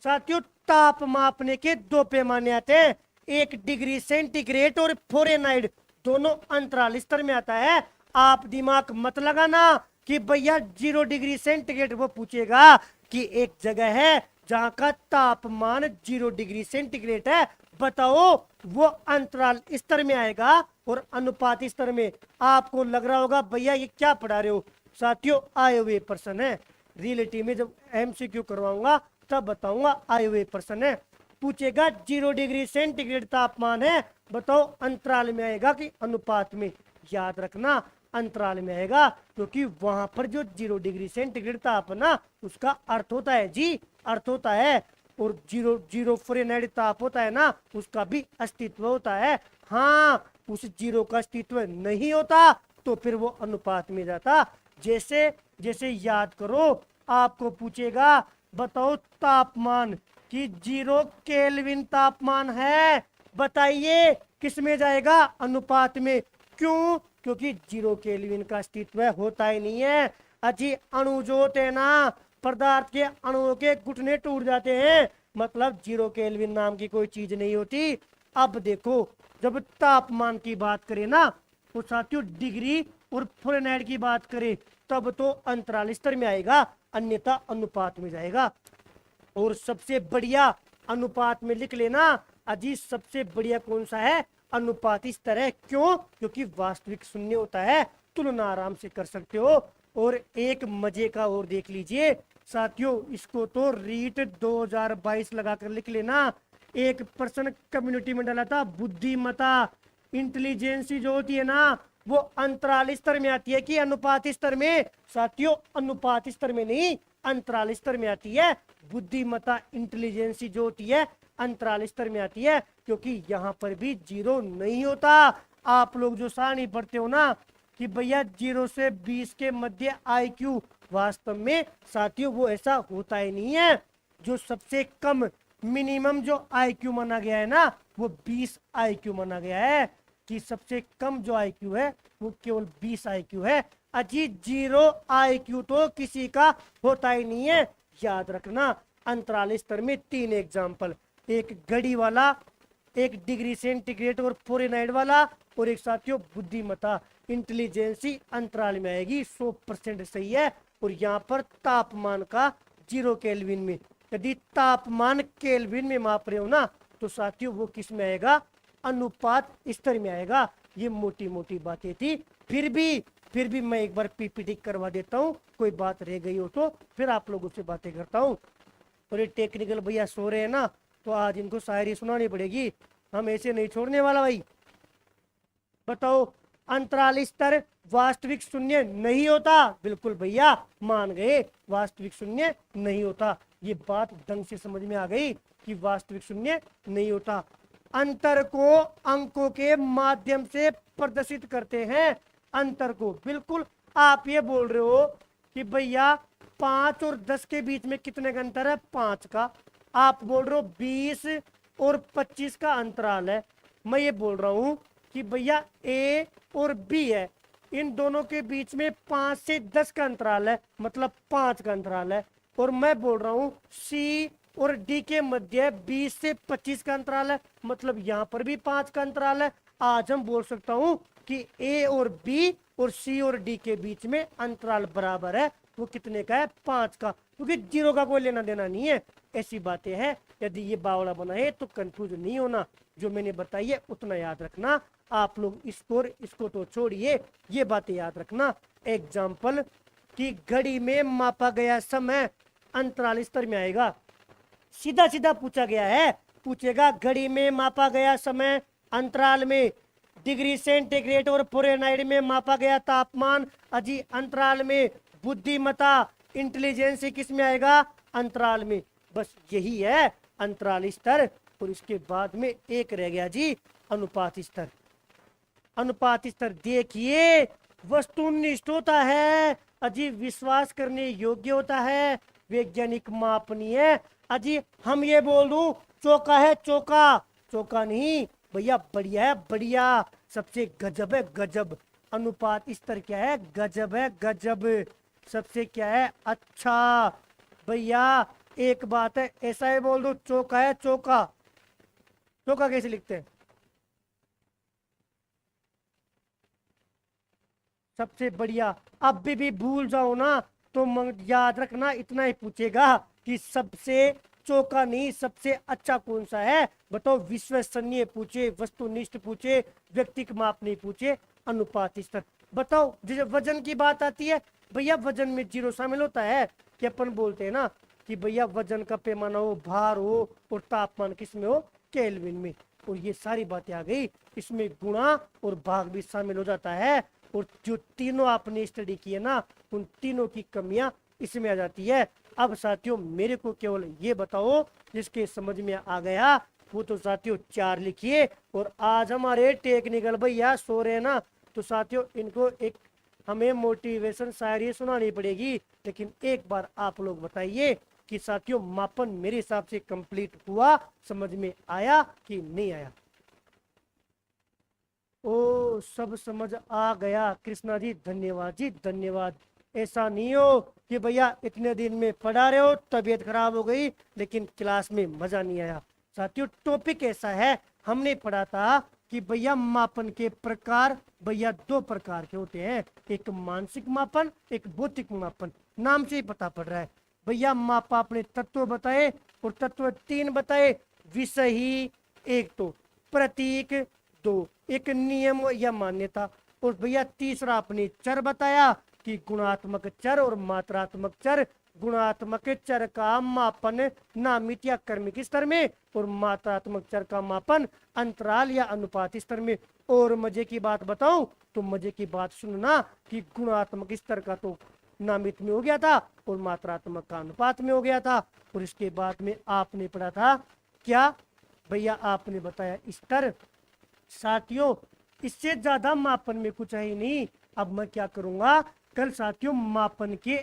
साथियों ताप मापने के 2 पैमाने आते हैं, एक डिग्री सेंटीग्रेड और फ़ारेनहाइट, दोनों अंतराल स्तर में आता है। आप दिमाग मत लगाना कि भैया 0 डिग्री सेंटीग्रेड, वो पूछेगा कि एक जगह है जहां का तापमान 0 डिग्री सेंटीग्रेड है, बताओ वो अंतराल स्तर में आएगा और अनुपात स्तर में। आपको लग रहा होगा भैया ये क्या पढ़ा रहे हो। साथियों आए हुए प्रश्न है, रियलिटी में जब एमसीक्यू करवाऊंगा तब बताऊंगा आए हुए प्रश्न है। पूछेगा 0 डिग्री सेंटीग्रेड तापमान है, बताओ अंतराल में आएगा कि अनुपात में। याद रखना अंतराल में आएगा, क्योंकि वहां पर जो 0 डिग्री सेंटीग्रेड ताप ना उसका अर्थ होता है जी, अर्थ होता है। और 0 ताप होता है ना उसका भी अस्तित्व होता है। हाँ उस 0 का अस्तित्व नहीं होता तो फिर वो अनुपात में जाता। जैसे जैसे याद करो, आपको पूछेगा बताओ तापमान कि 0 केल्विन तापमान है, बताइए किस में जाएगा, अनुपात में। क्यों? क्योंकि 0 केल्विन का अस्तित्व होता ही नहीं है। अजी अणु जो होते हैं ना, पदार्थ के अणुओं के घुटने टूट जाते हैं, मतलब 0 केल्विन नाम की कोई चीज नहीं होती। अब देखो जब तापमान की बात करें ना तो साथियों डिग्री और फ़ारेनहाइट की बात करें तब तो अंतराल स्तर में आएगा, अन्यथा अनुपात में जाएगा। और सबसे बढ़िया अनुपात में लिख लेना अजी, सबसे बढ़िया कौन सा है, अनुपात स्तर है। क्यों? क्योंकि वास्तविक शून्य होता है, तुलना आराम से कर सकते हो। और एक मजे का और देख लीजिए साथियों, इसको तो रीट 2022 लगाकर लिख लेना। एक प्रश्न कम्युनिटी में डाला था, बुद्धिमत्ता इंटेलिजेंसी जो होती है ना वो अंतराल स्तर में आती है कि अनुपात स्तर में। साथियों अनुपात स्तर में नहीं, अंतराल स्तर में आती है। बुद्धिमत्ता इंटेलिजेंसी जो होती है अंतराल स्तर में आती है, क्योंकि यहाँ पर भी 0 नहीं होता। आप लोग जो सारणी पढ़ते हो ना कि भैया 0 से 20 के मध्य IQ, वास्तव में साथियों वो ऐसा होता ही नहीं है। जो सबसे कम मिनिमम जो IQ माना गया है ना वो 20 IQ माना गया है, कि सबसे कम जो IQ है वो केवल 20 IQ है। अजी 0 IQ तो किसी का होता ही नहीं है। याद रखना अंतराल स्तर में 3 एग्जाम्पल, एक घड़ी वाला, एक डिग्री सेंटीग्रेड और फ़ारेनहाइट वाला, और एक साथियों बुद्धिमत्ता इंटेलिजेंसी अंतराल में आएगी। 100% सही है। और यहाँ पर तापमान का 0 केल्विन में, यदि तापमान केल्विन में माप रहे हो ना तो साथियों वो किस में आएगा, अनुपात स्तर में आएगा। ये मोटी मोटी बातें थी, फिर भी मैं एक बार पीपीटी करवा देता हूँ, कोई बात रह गई हो तो फिर आप लोगों से बातें करता हूँ। और ये टेक्निकल भैया सो रहे हैं ना तो आज इनको शायरी सुनानी पड़ेगी, हम ऐसे नहीं छोड़ने वाला भाई। बताओ अंतराल स्तर वास्तविक शून्य नहीं होता, बिल्कुल भैया मान गए, वास्तविक शून्य नहीं होता। ये बात ढंग से समझ में आ गई कि वास्तविक शून्य नहीं होता। अंतर को अंकों के माध्यम से प्रदर्शित करते हैं, अंतर को। बिल्कुल आप ये बोल रहे हो कि भैया 5 और 10 के बीच में कितने का अंतर है, 5 का। आप बोल रहे हो 20 और 25 का अंतराल है। मैं ये बोल रहा हूँ कि भैया A और B है, इन दोनों के बीच में 5 से 10 का अंतराल है, मतलब 5 का अंतराल है। और मैं बोल रहा हूँ C और D के मध्य 20 से 25 का अंतराल है, मतलब यहाँ पर भी 5 का अंतराल है। आज हम बोल सकता हूँ कि A और B और C और D के बीच में अंतराल बराबर है, वो कितने का है, 5 का, क्योंकि 0 का कोई लेना देना नहीं है। ऐसी बातें हैं, यदि ये बावड़ा बना है तो कंफ्यूज नहीं होना, जो मैंने बताई है उतना याद रखना। आप लोग इसको तो छोड़िए, ये बातें याद रखना। एग्जाम्पल कि घड़ी में मापा गया समय अंतराल स्तर में आएगा, सीधा सीधा पूछा गया है। पूछेगा घड़ी में मापा गया समय अंतराल में, डिग्री सेंटीग्रेड और फ़ारेनहाइट में मापा गया तापमान अजी अंतराल में, बुद्धिमत्ता इंटेलिजेंस किस में आएगा, अंतराल में। बस यही है अंतराल स्तर। और इसके बाद में एक रह गया जी, अनुपात स्तर। अनुपात स्तर देखिए वस्तुनिष्ठ होता है अजी, विश्वास करने योग्य होता है, वैज्ञानिक मापनीय। अजी हम ये बोल दूं चौका है, चौका चौका नहीं भैया, बढ़िया है बढ़िया, सबसे गजब है गजब। अनुपात स्तर क्या है, गजब है गजब, सबसे क्या है अच्छा। भैया एक बात है, ऐसा ही बोल दो चौका है चौका, चौका कैसे लिखते हैं, सबसे बढ़िया। अब भी भूल जाओ ना तो याद रखना इतना ही पूछेगा कि सबसे चौका नहीं, सबसे अच्छा कौन सा है बताओ? विश्वसनीय पूछे, वस्तुनिष्ठ पूछे, व्यक्तिक माप नहीं पूछे, अनुपात स्तर। बताओ जैसे वजन की बात आती है, भैया वजन में जीरो शामिल होता है कि अपन बोलते हैं ना कि भैया वजन का पैमाना हो, भार हो, और तापमान किस में हो? केल्विन में। और ये सारी बातें आ गई, इसमें गुणा और भाग भी शामिल हो जाता है। और जो तीनों आपने स्टडी की है ना, उन तीनों की कमियां इसमें आ जाती है। अब साथियों मेरे को केवल ये बताओ जिसके समझ में आ गया वो तो साथियों 4 लिखिए। और आज हमारे टेक्निकल भैया सो रहे हैं ना, तो साथियों इनको एक हमें मोटिवेशन शायरी सुनानी पड़ेगी। लेकिन एक बार आप लोग बताइए कि साथियों मापन मेरे हिसाब से कंप्लीट हुआ, समझ में आया कि नहीं आया? ओ सब समझ आ गया कृष्णा जी, धन्यवाद जी धन्यवाद। ऐसा नहीं हो कि भैया इतने दिन में पढ़ा रहे हो, तबीयत खराब हो गई लेकिन क्लास में मजा नहीं आया। साथियों टॉपिक ऐसा है, हमने पढ़ा था कि भैया मापन के प्रकार भैया 2 प्रकार के होते हैं, एक मानसिक मापन, एक भौतिक मापन। नाम से ही पता पड़ रहा है भैया। मापा अपने तत्व बताए और तत्व 3 बताए, विषय ही 1 तो, प्रतीक 2, एक नियम या मान्यता, और भैया तीसरा अपने चर बताया कि गुणात्मक चर और मात्रात्मक चर। गुणात्मक चर का मापन नामित या क्रमिक स्तर में, और मात्रात्मक चर का मापन अंतराल या अनुपात स्तर में। और मजे की बात बताऊं तो मजे की बात सुनना कि गुणात्मक स्तर का तो नामित में हो गया था और मात्रात्मक का अनुपात में हो गया था। और इसके बाद में आपने पढ़ा था क्या भैया? आपने बताया स्तर। साथियों इससे ज्यादा मापन में कुछ है ही नहीं। अब मैं क्या करूंगा, कल साथियों मापन के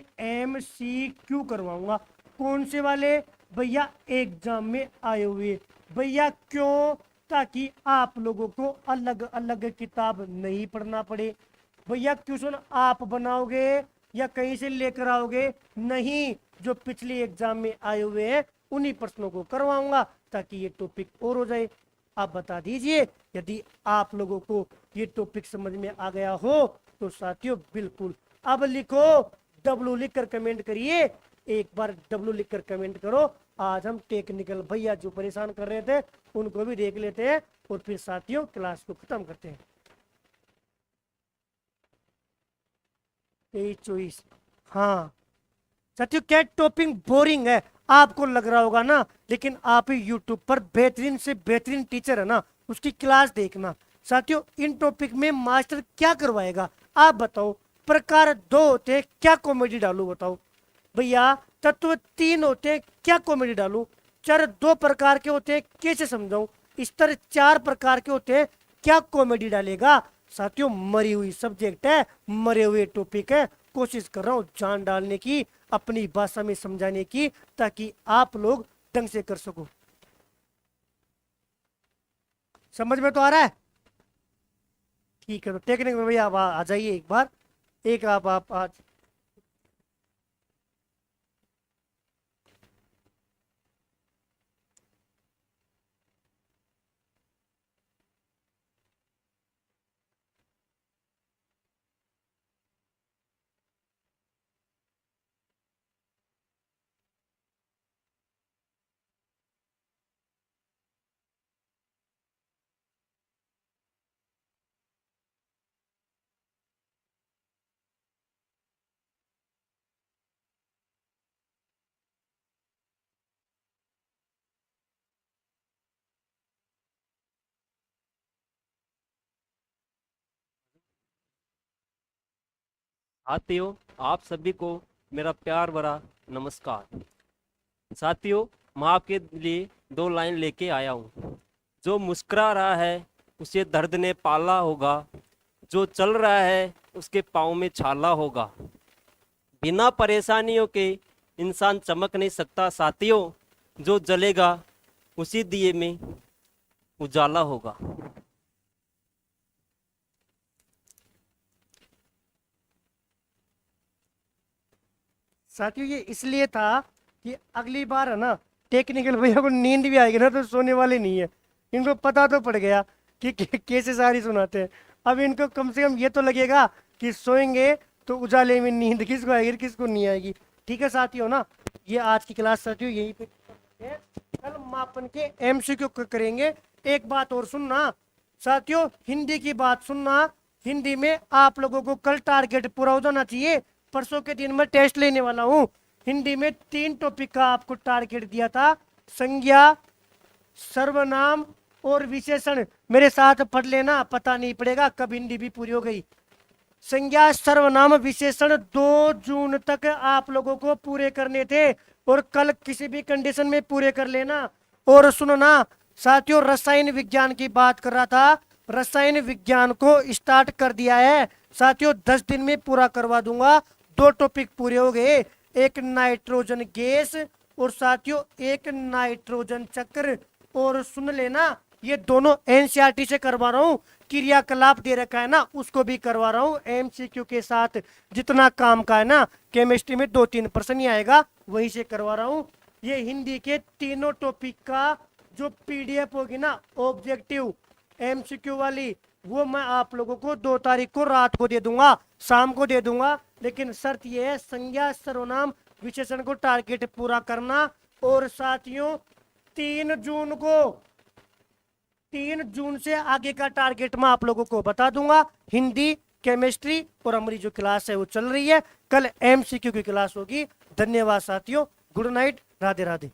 MCQ करवाऊंगा। कौन से वाले भैया? एग्जाम में आए हुए। भैया क्यों? ताकि आप लोगों को अलग अलग किताब नहीं पढ़ना पड़े। भैया क्वेश्चन आप बनाओगे या कहीं से लेकर आओगे? नहीं, जो पिछले एग्जाम में आए हुए हैं उन्हीं प्रश्नों को करवाऊंगा ताकि ये टॉपिक और हो जाए। आप बता दीजिए यदि आप लोगों को ये टॉपिक समझ में आ गया हो तो साथियों बिल्कुल। अब लिखो W लिखकर कमेंट करिए, एक बार W लिखकर कमेंट करो। आज हम टेक्निकल भैया जो परेशान कर रहे थे उनको भी देख लेते हैं और फिर साथियों क्लास को खत्म करते हैं। 23-24। हाँ साथियों क्या टॉपिक बोरिंग है आपको लग रहा होगा ना, लेकिन आप ही यूट्यूब पर बेहतरीन से बेहतरीन टीचर है ना, उसकी क्लास देखना। साथियों इन टॉपिक में मास्टर क्या करवाएगा आप बताओ? प्रकार 2 होते हैं, क्या कॉमेडी डालू बताओ? भैया तत्व 3 होते हैं, क्या कॉमेडी डालू? चर 2 प्रकार के होते हैं, कैसे समझाऊं? स्तर 4 प्रकार के होते हैं, क्या कॉमेडी डालेगा? साथियों मरी हुई सब्जेक्ट है, मरे हुए टॉपिक है। कोशिश कर रहा हूँ जान डालने की, अपनी भाषा में समझाने की, ताकि आप लोग ढंग से कर सको। समझ में तो आ रहा है? ठीक है, तो टेक्निक में भैया आप आ जाइए एक बार। एक आप आज साथियों, आप सभी को मेरा प्यार भरा नमस्कार। साथियों, मैं आपके लिए 2 लाइन लेके आया हूँ। जो मुस्कुरा रहा है उसे दर्द ने पाला होगा, जो चल रहा है उसके पाँव में छाला होगा। बिना परेशानियों के इंसान चमक नहीं सकता साथियों, जो जलेगा उसी दिए में उजाला होगा। साथियों ये इसलिए था कि अगली बार है ना टेक्निकल भैया को नींद भी आएगी ना तो सोने वाले नहीं है। इनको पता तो पड़ गया कि कैसे सारी सुनाते हैं। अब इनको कम से कम ये तो लगेगा कि सोएंगे तो उजाले में नींद किसको आएगी किसको नहीं आएगी। ठीक है साथियों ना, ये आज की क्लास साथियों यहीं पे कल मापन के एमसीक्यू करेंगे। एक बात और सुनना साथियों, हिंदी की बात सुनना। हिंदी में आप लोगों को कल टारगेट पूरा हो जाना चाहिए। परसों के दिन मैं टेस्ट लेने वाला हूँ। हिंदी में 3 टॉपिक का आपको टारगेट दिया था, संज्ञा, सर्वनाम और विशेषण। मेरे साथ पढ़ लेना, पता नहीं पड़ेगा कब हिंदी भी पूरी हो गई। संज्ञा, सर्वनाम, विशेषण 2 जून तक आप लोगों को पूरे करने थे और कल किसी भी कंडीशन में पूरे कर लेना। और सुनना साथियों, रसायन विज्ञान की बात कर रहा था। रसायन विज्ञान को स्टार्ट कर दिया है साथियों, 10 दिन में पूरा करवा दूंगा। 2 टॉपिक पूरे हो गए, एक नाइट्रोजन गैस और साथियों एक नाइट्रोजन चक्र। और सुन लेना, ये दोनों एनसीईआरटी से करवा रहा हूँ। क्रियाकलाप दे रखा है ना, उसको भी करवा रहा हूँ एमसीक्यू के साथ। जितना काम का है ना, केमिस्ट्री में 2-3% ही आएगा, वही से करवा रहा हूँ। ये हिंदी के तीनों टॉपिक का जो पीडीएफ होगी ना, ऑब्जेक्टिव एमसीक्यू वाली, वो मैं आप लोगों को 2 तारीख को रात को दे दूंगा, शाम को दे दूंगा। लेकिन शर्त यह है, संज्ञा, सर्वनाम, विशेषण को टारगेट पूरा करना। और साथियों 3 जून को 3 जून से आगे का टारगेट मैं आप लोगों को बता दूंगा। हिंदी, केमिस्ट्री और हमारी जो क्लास है वो चल रही है। कल एमसीक्यू की क्लास होगी। धन्यवाद साथियों, गुड नाइट, राधे राधे।